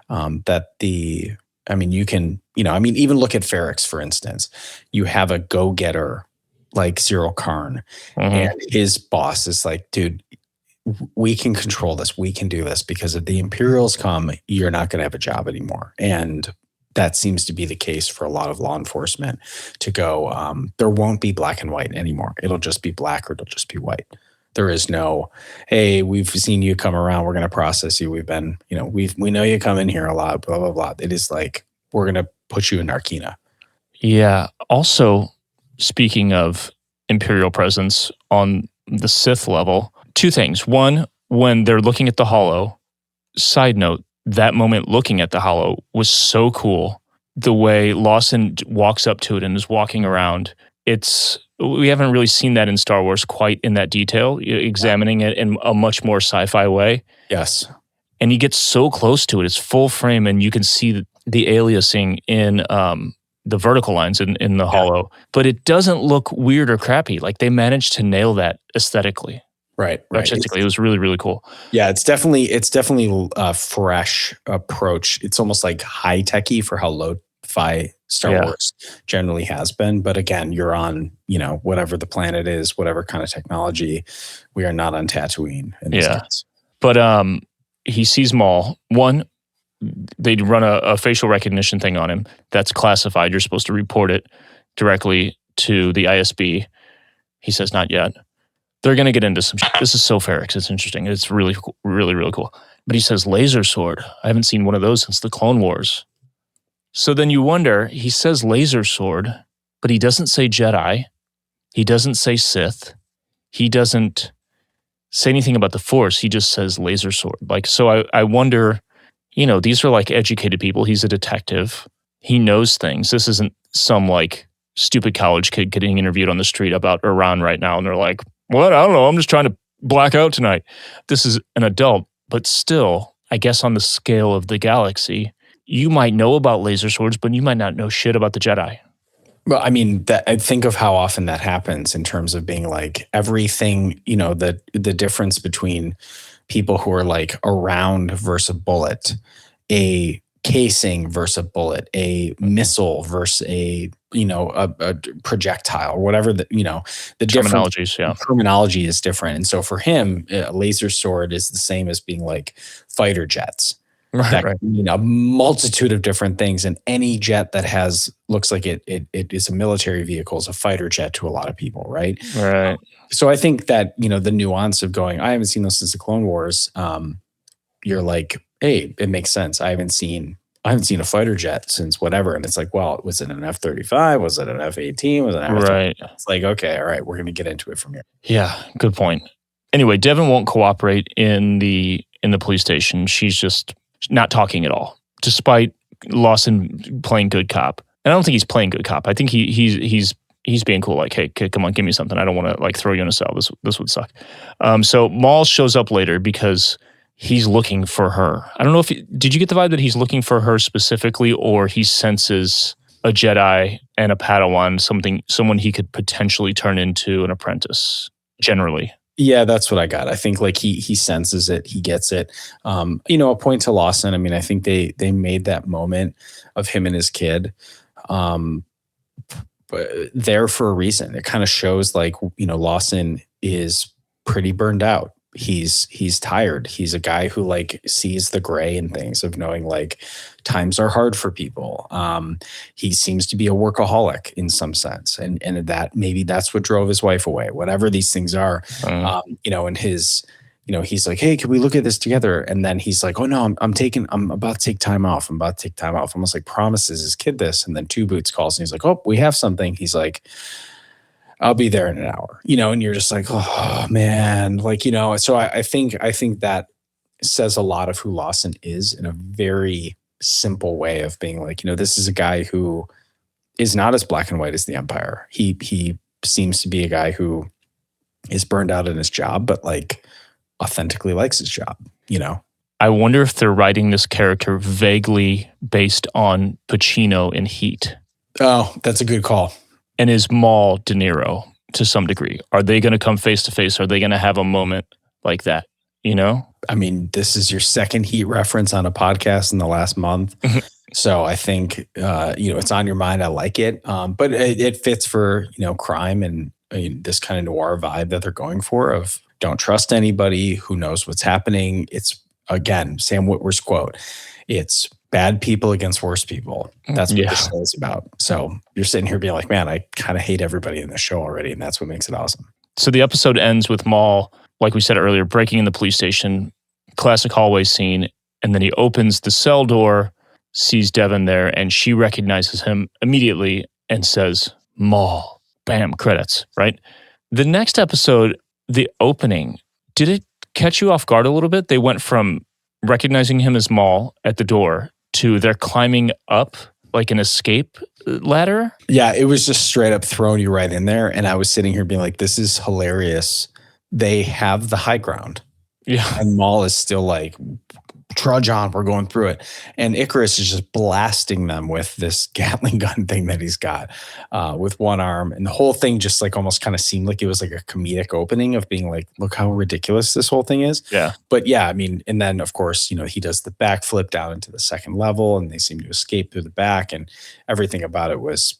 that you can, even look at Ferrix, for instance. You have a go-getter like Cyril Karn, and his boss is like, dude, we can control this. We can do this because if the Imperials come, you're not going to have a job anymore. And that seems to be the case for a lot of law enforcement to go, there won't be black and white anymore. It'll just be black or it'll just be white. There is no, hey, we've seen you come around. We're going to process you. We've been, we know you come in here a lot, blah, blah, blah. It is like, we're going to put you in Narkina.
Yeah. Also, speaking of Imperial presence on the Sith level, two things. One, when they're looking at the Hollow, side note, that moment looking at the Hollow was so cool. The way Lawson walks up to it and is walking around, we haven't really seen that in Star Wars quite in that detail, examining it in a much more sci-fi way.
Yes.
And he gets so close to it, it's full frame, and you can see the aliasing in the vertical lines in the Hollow, but it doesn't look weird or crappy. Like they managed to nail that aesthetically.
Right.
Artistically, it was really, really cool.
Yeah, it's definitely a fresh approach. It's almost like high techy for how lo-fi Star Wars generally has been. But again, you're on, whatever the planet is, whatever kind of technology. We are not on Tatooine in this case.
But he sees Maul. One, they run a facial recognition thing on him that's classified. You're supposed to report it directly to the ISB. He says, not yet. They're going to get into some shit. This is so Ferrix. It's interesting. It's really, really, really cool. But he says laser sword. I haven't seen one of those since the Clone Wars. So then you wonder, he says laser sword, but he doesn't say Jedi. He doesn't say Sith. He doesn't say anything about the Force. He just says laser sword. Like, so I wonder, these are like educated people. He's a detective. He knows things. This isn't some like stupid college kid getting interviewed on the street about Iran right now. And they're like, what? I don't know. I'm just trying to black out tonight. This is an adult, but still, I guess on the scale of the galaxy, you might know about laser swords, but you might not know shit about the Jedi.
Well, I mean, I think of how often that happens in terms of being like everything, the difference between people who are like a round versus a bullet, a casing versus a bullet, a missile versus a projectile, or whatever the
terminologies,
terminology is different. And so for him, a laser sword is the same as being like fighter jets. Right. A multitude of different things, and any jet that looks like it is a military vehicle is a fighter jet to a lot of people, right?
Right.
So I think that the nuance of going, I haven't seen those since the Clone Wars. You're like, hey, it makes sense. I haven't seen a fighter jet since whatever, and it's like, well, was it an F-35? Was it an F-18? Was it an F-35?
Right?
It's like, okay, all right, we're going to get into it from here.
Yeah, good point. Anyway, Devin won't cooperate in the police station. She's just not talking at all, despite Lawson playing good cop. And I don't think he's playing good cop. I think he's being cool. Like, hey, kid, come on, give me something. I don't want to like throw you in a cell. This would suck. So Maul shows up later because he's looking for her. I don't know did you get the vibe that he's looking for her specifically, or he senses a Jedi and a Padawan, someone he could potentially turn into an apprentice generally?
Yeah, that's what I got. I think like he senses it, he gets it. A point to Lawson. I mean, I think they made that moment of him and his kid there for a reason. It kind of shows like, Lawson is pretty burned out. He's tired. He's a guy who like sees the gray in things of knowing like times are hard for people. He seems to be a workaholic in some sense. And that maybe that's what drove his wife away, whatever these things are. And his, he's like, hey, can we look at this together? And then he's like, oh no, I'm about to take time off. Almost like promises his kid this. And then Two Boots calls and he's like, oh, we have something. He's like, I'll be there in an hour, and you're just like, oh man, like, so I think that says a lot of who Lawson is in a very simple way of being like, this is a guy who is not as black and white as the Empire. He seems to be a guy who is burned out in his job, but like authentically likes his job,
I wonder if they're writing this character vaguely based on Pacino in Heat.
Oh, that's a good call.
And is Maul De Niro to some degree? Are they going to come face to face? Are they going to have a moment like that?
I mean, this is your second Heat reference on a podcast in the last month. So I think, it's on your mind. I like it. But it fits for, crime and this kind of noir vibe that they're going for of don't trust anybody who knows what's happening. It's, again, Sam Witwer's quote. It's bad people against worse people. That's what this show is about. So you're sitting here being like, man, I kind of hate everybody in the show already. And that's what makes it awesome.
So the episode ends with Maul, like we said earlier, breaking in the police station, classic hallway scene. And then he opens the cell door, sees Devon there, and she recognizes him immediately and says, Maul. Bam, credits, right? The next episode, the opening, did it catch you off guard a little bit? They went from recognizing him as Maul at the door to they're climbing up like an escape ladder.
Yeah, it was just straight up throwing you right in there. And I was sitting here being like, this is hilarious. They have the high ground.
Yeah.
And Maul is still like, trudge on, we're going through it. And Icarus is just blasting them with this Gatling gun thing that he's got with one arm. And the whole thing just like almost kind of seemed like it was like a comedic opening of being like, look how ridiculous this whole thing is.
Yeah.
But yeah, I mean, and then of course, he does the backflip down into the second level and they seem to escape through the back and everything about it was,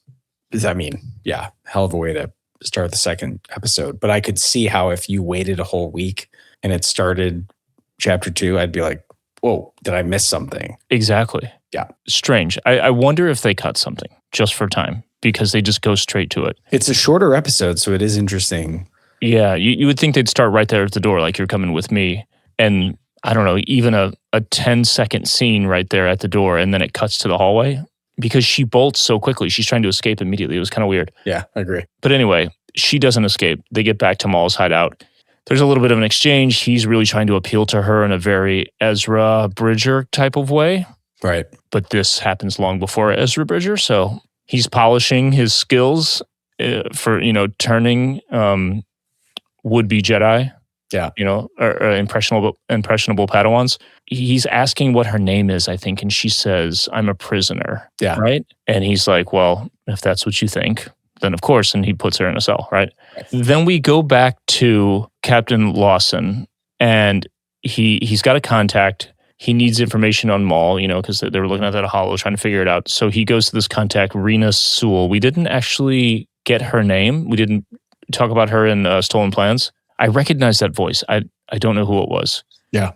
I mean, yeah, hell of a way to start the second episode. But I could see how if you waited a whole week and it started chapter 2, I'd be like, whoa, did I miss something?
Exactly.
Yeah.
Strange. I wonder if they cut something just for time because they just go straight to it.
It's a shorter episode, so it is interesting.
Yeah, you would think they'd start right there at the door, like you're coming with me. And I don't know, even a 10-second scene right there at the door, and then it cuts to the hallway because she bolts so quickly. She's trying to escape immediately. It was kind of weird.
Yeah, I agree.
But anyway, she doesn't escape. They get back to Maul's hideout. There's a little bit of an exchange. He's really trying to appeal to her in a very Ezra Bridger type of way.
Right.
But this happens long before Ezra Bridger, so he's polishing his skills for, turning would-be Jedi.
Yeah.
Or impressionable Padawans. He's asking what her name is, I think, and she says, I'm a prisoner.
Yeah.
Right? And he's like, well, if that's what you think, then of course, and he puts her in a cell, right? Then we go back to Captain Lawson, and he's got a contact. He needs information on Maul, because they were looking at that holo, trying to figure it out. So he goes to this contact, Rena Sewell. We didn't actually get her name. We didn't talk about her in Stolen Plans. I recognize that voice. I don't know who it was.
Yeah.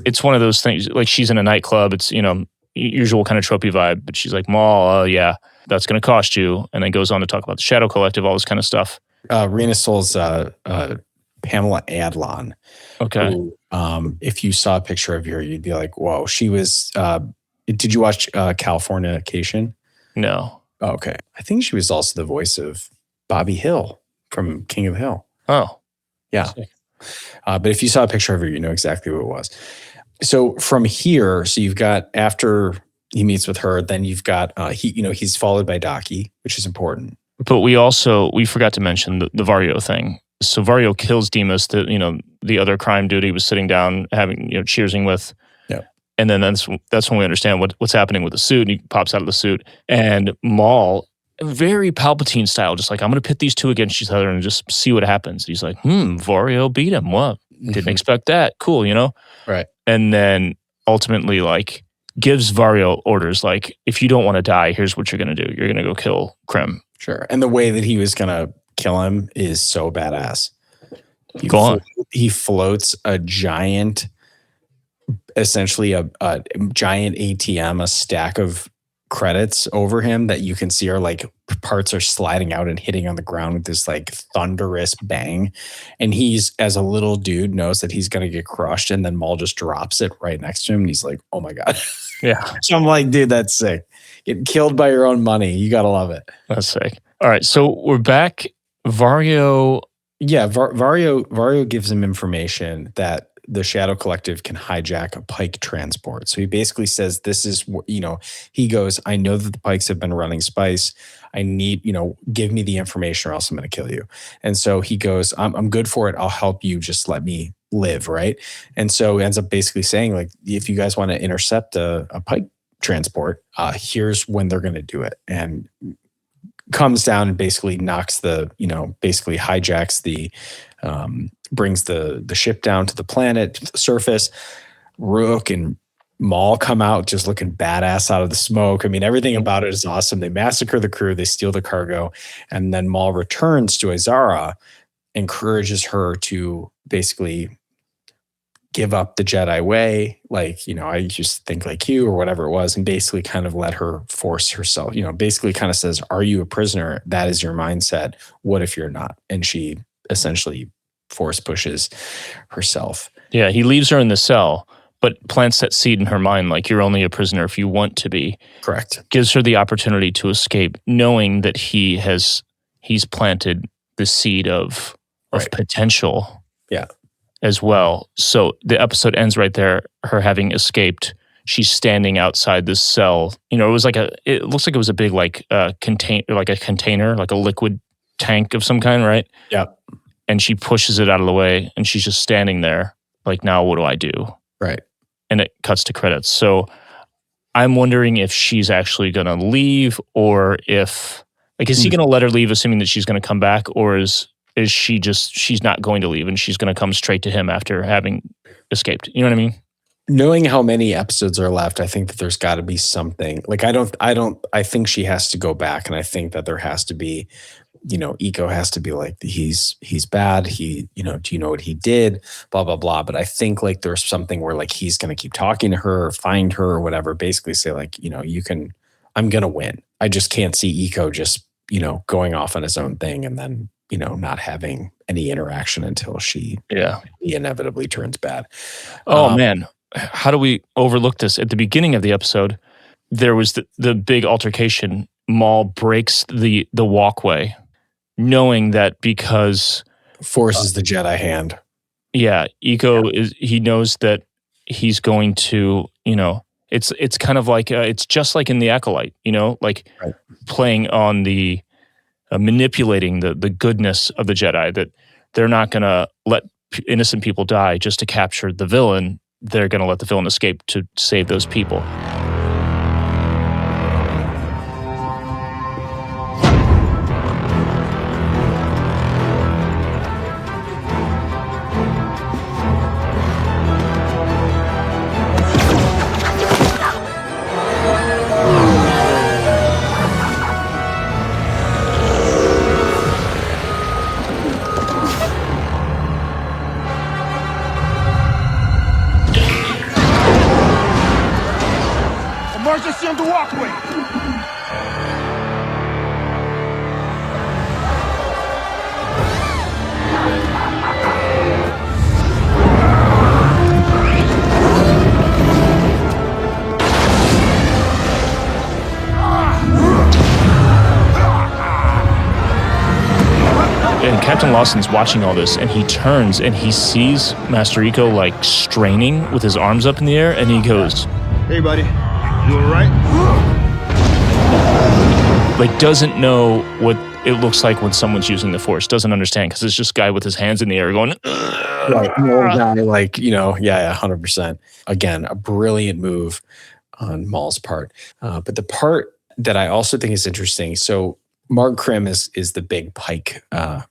It's one of those things, like she's in a nightclub. It's, usual kind of tropey vibe, but she's like, Maul, yeah, that's going to cost you. And then goes on to talk about the Shadow Collective, all this kind of stuff.
Rena Sewell's Pamela Adlon.
Okay.
Who, if you saw a picture of her, you'd be like, whoa, she was, did you watch Californication?
No.
Oh, okay. I think she was also the voice of Bobby Hill from King of Hill.
Oh.
Yeah. But if you saw a picture of her, you know exactly who it was. So from here, so you've got after he meets with her, then you've got he's followed by Daki, which is important.
But we forgot to mention the Vario thing. So Vario kills Demas, the other crime dude he was sitting down having cheersing with.
Yeah.
And then that's when we understand what's happening with the suit. And he pops out of the suit, and Maul, very Palpatine style, just like, I'm going to pit these two against each other and just see what happens. He's like, Vario beat him. What? Didn't expect that. Cool,
Right.
And then ultimately, like, gives Vario orders like, if you don't want to die, here's what you're going to do. You're going to go kill Krim.
Sure. And the way that he was going to kill him is so badass.
Go on.
He floats a giant, essentially a giant ATM, a stack of credits over him that you can see are like parts are sliding out and hitting on the ground with this like thunderous bang. And he's, as a little dude, knows that he's going to get crushed. And then Maul just drops it right next to him. And he's like, oh my God.
Yeah.
So I'm like, dude, that's sick. Getting killed by your own money. You got to love it.
That's sick. All right. So we're back. Vario.
Yeah. Vario gives him information that the Shadow Collective can hijack a Pike transport. So he basically says, this is, he goes, I know that the Pikes have been running spice. I need, give me the information or else I'm going to kill you. And so he goes, I'm good for it. I'll help you. Just let me live. Right. And so he ends up basically saying, like, if you guys want to intercept a Pike transport, here's when they're going to do it. And comes down and basically knocks basically hijacks brings the ship down to the planet, to the surface. Rook and Maul come out just looking badass out of the smoke. I mean, everything about it is awesome. They massacre the crew, they steal the cargo, and then Maul returns to Azara, encourages her to basically give up the Jedi way. Like, I just think like you or whatever it was, and basically kind of let her force herself, basically kind of says, are you a prisoner? That is your mindset. What if you're not? And she essentially force pushes herself.
Yeah, he leaves her in the cell, but plants that seed in her mind, like, you're only a prisoner if you want to be.
Correct.
Gives her the opportunity to escape, knowing that he's planted the seed of potential.
Yeah.
As well. So the episode ends right there, her having escaped. She's standing outside this cell. It looks like it was a big container, like a liquid tank of some kind, right?
Yeah.
And she pushes it out of the way and she's just standing there like, now what do I do?
Right.
And it cuts to credits. So I'm wondering if she's actually going to leave, or if, like, is he going to let her leave assuming that she's going to come back, or is she's not going to leave and she's going to come straight to him after having escaped? You know what I mean?
Knowing how many episodes are left, I think that there's got to be something. Like, I think she has to go back, and I think that there has to be, Iko has to be like, he's bad. He, do you know what he did? Blah, blah, blah. But I think like there's something where like he's going to keep talking to her or find her or whatever, basically say like, I'm going to win. I just can't see Iko just, going off on his own thing and then, not having any interaction until he inevitably turns bad.
Oh man, how do we overlook this? At the beginning of the episode, there was the big altercation. Maul breaks the walkway, knowing that because
forces the Jedi hand.
Yeah, Iko he knows that he's going to, it's kind of like it's just like in the Acolyte, playing on the manipulating the goodness of the Jedi, that they're not going to let innocent people die just to capture the villain. They're going to let the villain escape to save those people.
Emergency on the walkway!
And Captain Lawson's watching all this, and he turns and he sees Master Iko like straining with his arms up in the air, and he goes,
Hey buddy, you alright?
Like, doesn't know what it looks like when someone's using the Force, doesn't understand, because it's just a guy with his hands in the air going,
right, an old guy, like, 100%. Again, a brilliant move on Maul's part. But the part that I also think is interesting, so Marg Krim is the big Pike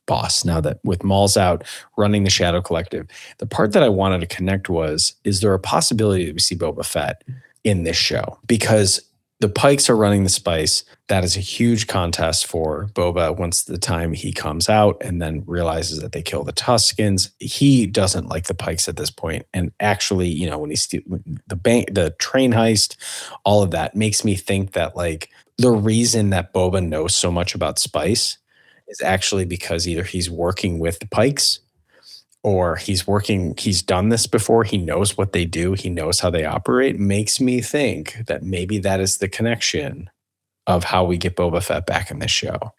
boss now that with Maul's out running the Shadow Collective. The part that I wanted to connect was, is there a possibility that we see Boba Fett in this show because the Pikes are running the spice. That is a huge contest for Boba once the time he comes out and then realizes that they kill the Tuskens. He doesn't like the Pikes at this point. And actually, when the train heist, all of that makes me think that like the reason that Boba knows so much about spice is actually because either he's working with the Pikes or he's done this before. He knows what they do. He knows how they operate. Makes me think that maybe that is the connection of how we get Boba Fett back in this show.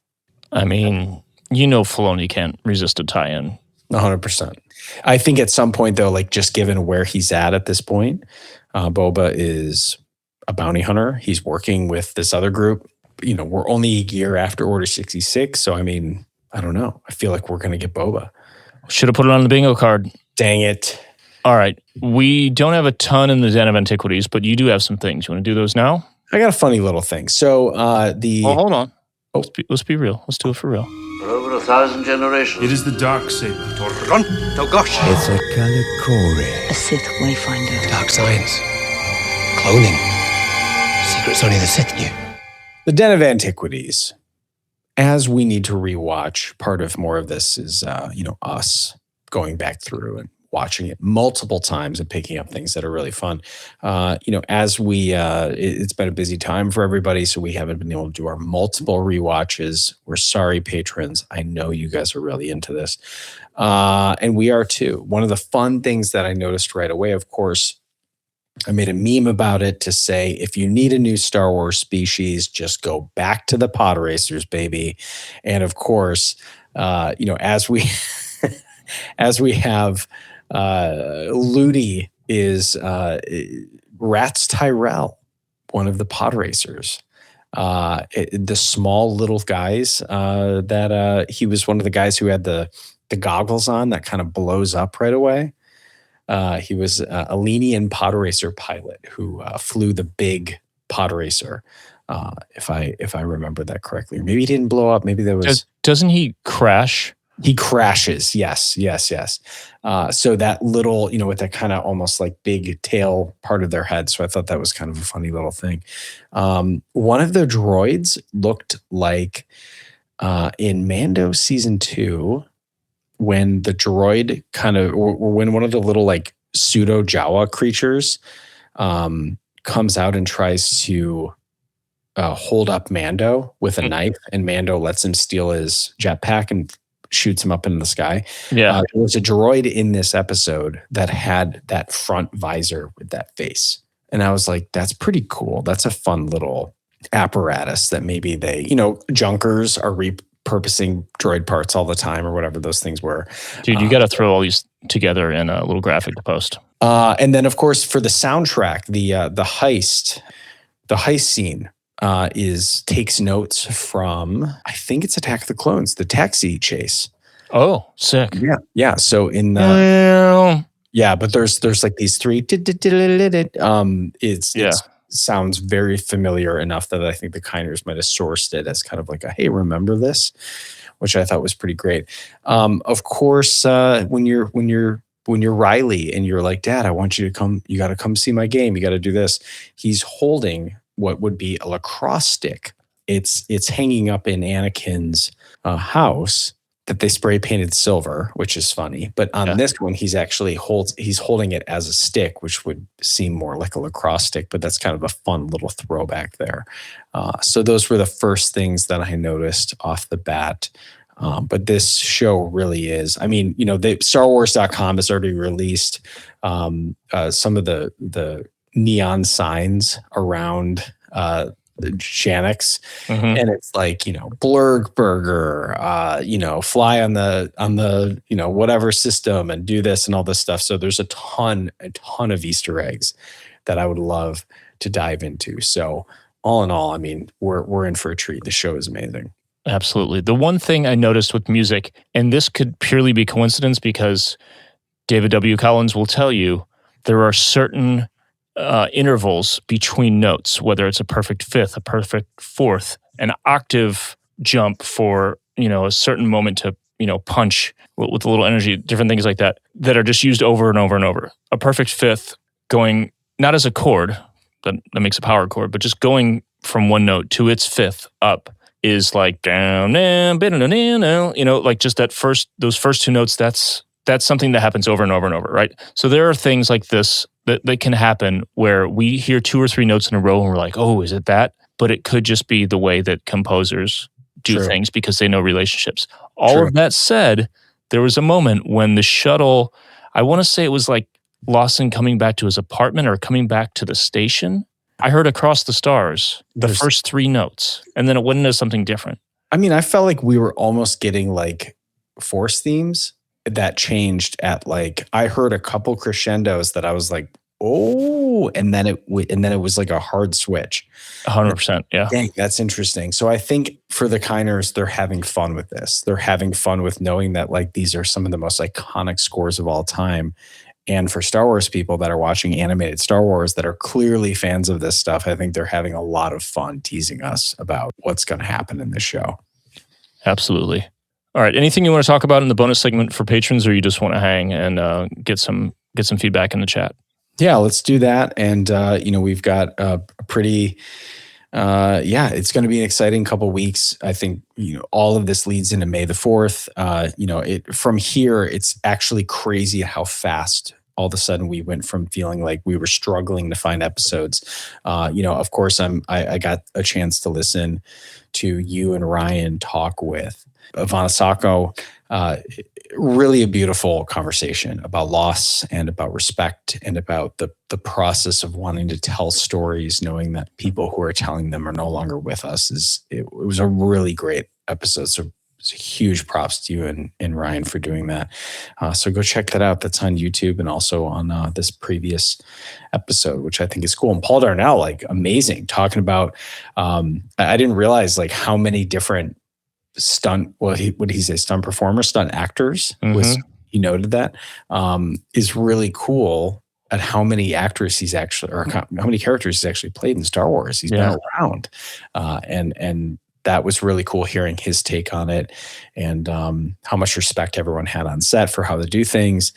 I mean, Filoni can't resist a tie-in.
100%. I think at some point, though, like just given where he's at this point, Boba is a bounty hunter. He's working with this other group. We're only a year after Order 66. So, I mean, I don't know. I feel like we're going to get Boba.
Should have put it on the bingo card.
Dang it.
All right. We don't have a ton in the Den of Antiquities, but you do have some things. You want to do those now?
I got a funny little thing. So
hold on. Let's be real. Let's do it for real.
For over 1,000 generations.
It is the dark saber. Torgon, Togosh.
It's a Kalikori.
A Sith wayfinder.
Dark science. Cloning. Secrets only the Sith knew.
The Den of Antiquities. As we need to rewatch, part of more of this is, us going back through and watching it multiple times and picking up things that are really fun. As we, it's been a busy time for everybody, so we haven't been able to do our multiple rewatches. We're sorry, patrons. I know you guys are really into this. And we are too. One of the fun things that I noticed right away, of course, I made a meme about it to say, if you need a new Star Wars species, just go back to the pod racers, baby. And of course, as we as we have Ludi is Rats Tyrell, one of the pod racers. The small little guys that he was one of the guys who had the goggles on that kind of blows up right away. He was a Lenian pod racer pilot who flew the big pod racer, if I remember that correctly. Or maybe he didn't blow up. Maybe there was.
Doesn't he crash?
He crashes. Yes. So that little, with that kind of almost like big tail part of their head. So I thought that was kind of a funny little thing. One of the droids looked like in Mando season 2, when the droid or when one of the little like pseudo Jawa creatures comes out and tries to hold up Mando with a knife, and Mando lets him steal his jetpack and shoots him up into the sky.
Yeah.
There was a droid in this episode that had that front visor with that face. And I was like, that's pretty cool. That's a fun little apparatus that maybe they, junkers are repurposing droid parts all the time or whatever those things were.
Dude, you got to throw all these together in a little graphic to post.
And then, of course, for the soundtrack, the heist scene takes notes from, I think it's Attack of the Clones, the taxi chase.
Oh, sick.
Yeah. So in the but there's like these three. It sounds very familiar enough that I think the Kiners might have sourced it as kind of like a, hey, remember this, which I thought was pretty great. Of course, when you're Riley and you're like, Dad, I want you to come. You got to come see my game. You got to do this. He's holding what would be a lacrosse stick. It's hanging up in Anakin's house that they spray painted silver, which is funny. But on this one, he's holding it as a stick, which would seem more like a lacrosse stick. But that's kind of a fun little throwback there. So those were the first things that I noticed off the bat. But this show really is. I mean, StarWars.com has already released some of the neon signs around the Janix, and it's like, Blurg Burger, fly on the whatever system and do this and all this stuff. So there's a ton of Easter eggs that I would love to dive into. So all in all, I mean, we're in for a treat. The show is amazing.
Absolutely. The one thing I noticed with music, and this could purely be coincidence because David W. Collins will tell you there are certain intervals between notes, whether it's a perfect fifth, a perfect fourth, an octave jump for, a certain moment to, punch with a little energy, different things like that are just used over and over and over. A perfect fifth going not as a chord, that makes a power chord, but just going from one note to its fifth up is like down, like just those first two notes, that's something that happens over and over and over, right? So there are things like this that can happen where we hear 2 or 3 notes in a row and we're like, oh, is it that? But it could just be the way that composers do
True.
things because they know relationships. All
True.
of that said, there was a moment when the shuttle, I want to say it was like Lawson coming back to his apartment or coming back to the station. I heard Across the Stars, the first 3 notes, and then it went into something different.
I mean, I felt like we were almost getting like Force themes that changed at like, I heard a couple crescendos that I was like, oh, and then it was like a hard switch.
100%, yeah.
Dang, that's interesting. So I think for the Kiners, they're having fun with this. They're having fun with knowing that like these are some of the most iconic scores of all time. And for Star Wars people that are watching animated Star Wars that are clearly fans of this stuff, I think they're having a lot of fun teasing us about what's going to happen in this show.
Absolutely. All right. Anything you want to talk about in the bonus segment for patrons, or you just want to hang and get some feedback in the chat?
Yeah, let's do that. And we've got a pretty it's going to be an exciting couple of weeks. I think, all of this leads into May the 4th. From here, it's actually crazy how fast all of a sudden we went from feeling like we were struggling to find episodes. Of course, I got a chance to listen to you and Ryan talk with Ivana Sacco. Really a beautiful conversation about loss and about respect and about the process of wanting to tell stories, knowing that people who are telling them are no longer with us. It was a really great episode. So it's a huge props to you and Ryan for doing that. So go check that out. That's on YouTube and also on this previous episode, which I think is cool. And Paul Darnell, amazing, talking about, I didn't realize how many different stunt performers, stunt actors, he noted that, is really cool at how many actors he's actually, or how many characters he's actually played in Star Wars. He's been around, and that was really cool hearing his take on it, and how much respect everyone had on set for how to do things.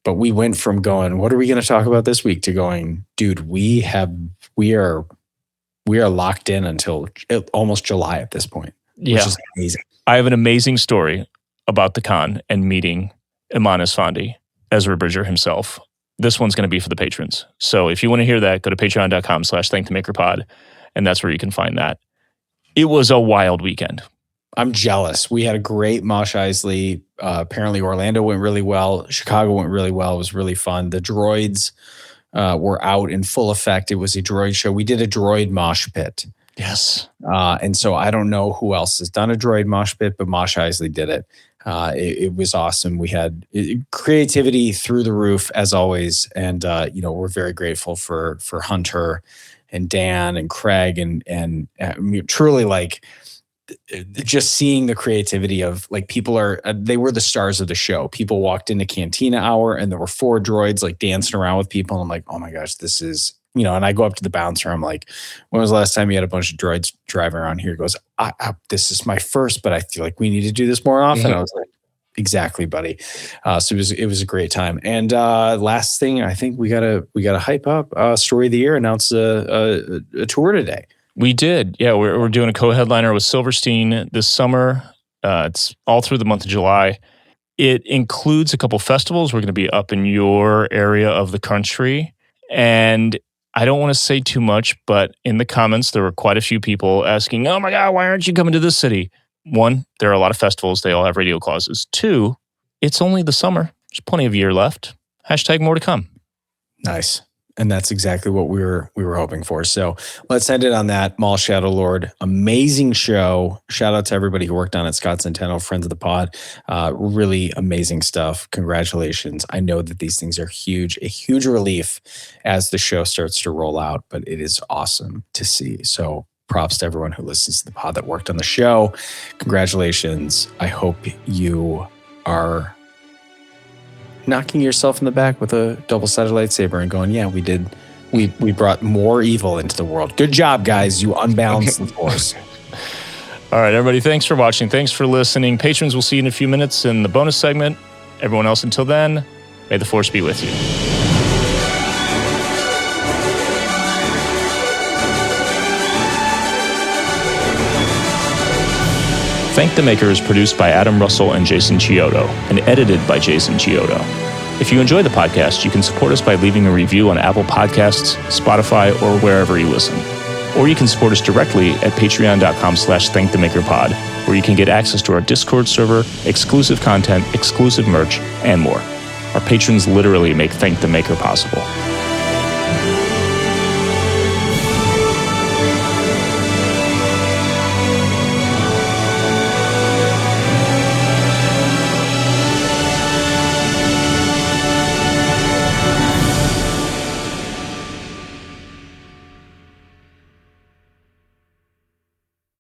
But we went from going, what are we going to talk about this week, to going, dude, we are locked in until almost July at this point.
Yeah.
Which is amazing.
I have an amazing story about the con and meeting Iman Esfandi, Ezra Bridger himself. This one's going to be for the patrons. So if you want to hear that, go to patreon.com/thankthemakerpod, and that's where you can find that. It was a wild weekend.
I'm jealous. We had a great Mos Eisley. Apparently Orlando went really well. Chicago went really well. It was really fun. The droids were out in full effect. It was a droid show. We did a droid mosh pit.
Yes.
And so I don't know who else has done a droid mosh pit, but Mos Eisley did it. It was awesome. We had creativity through the roof as always. And, we're very grateful for Hunter and Dan and Craig and truly just seeing the creativity of people they were the stars of the show. People walked into Cantina Hour and there were 4 droids dancing around with people. And I'm like, oh my gosh, this is, and I go up to the bouncer. I'm like, when was the last time you had a bunch of droids driving around here? He goes, this is my first, but I feel like we need to do this more often. I was like, exactly, buddy. So it was a great time. And last thing, I think we gotta hype up Story of the Year. Announce a tour today.
We did. Yeah, we're doing a co-headliner with Silverstein this summer. It's all through the month of July. It includes a couple festivals. We're going to be up in your area of the country. And I don't want to say too much, but in the comments, there were quite a few people asking, oh my God, why aren't you coming to this city? 1, there are a lot of festivals. They all have radio clauses. 2, it's only the summer. There's plenty of year left. # more to come.
Nice. And that's exactly what we were hoping for. So let's end it on that. Maul Shadow Lord, amazing show. Shout out to everybody who worked on it. Scott Centeno, friends of the pod. Really amazing stuff. Congratulations. I know that these things are a huge relief as the show starts to roll out, but it is awesome to see. So props to everyone who listens to the pod that worked on the show. Congratulations. I hope you are knocking yourself in the back with a double-sided lightsaber and going, yeah, we brought more evil into the world. Good job, guys. You unbalanced the force.
All right, everybody, thanks for watching. Thanks for listening. Patrons, we'll see you in a few minutes in the bonus segment. Everyone else, until then, may the force be with you. Thank the Maker is produced by Adam Russell and Jason Chiodo, and edited by Jason Chiodo. If you enjoy the podcast, you can support us by leaving a review on Apple Podcasts, Spotify, or wherever you listen. Or you can support us directly at patreon.com/thankthemakerpod, where you can get access to our Discord server, exclusive content, exclusive merch, and more. Our patrons literally make Thank the Maker possible.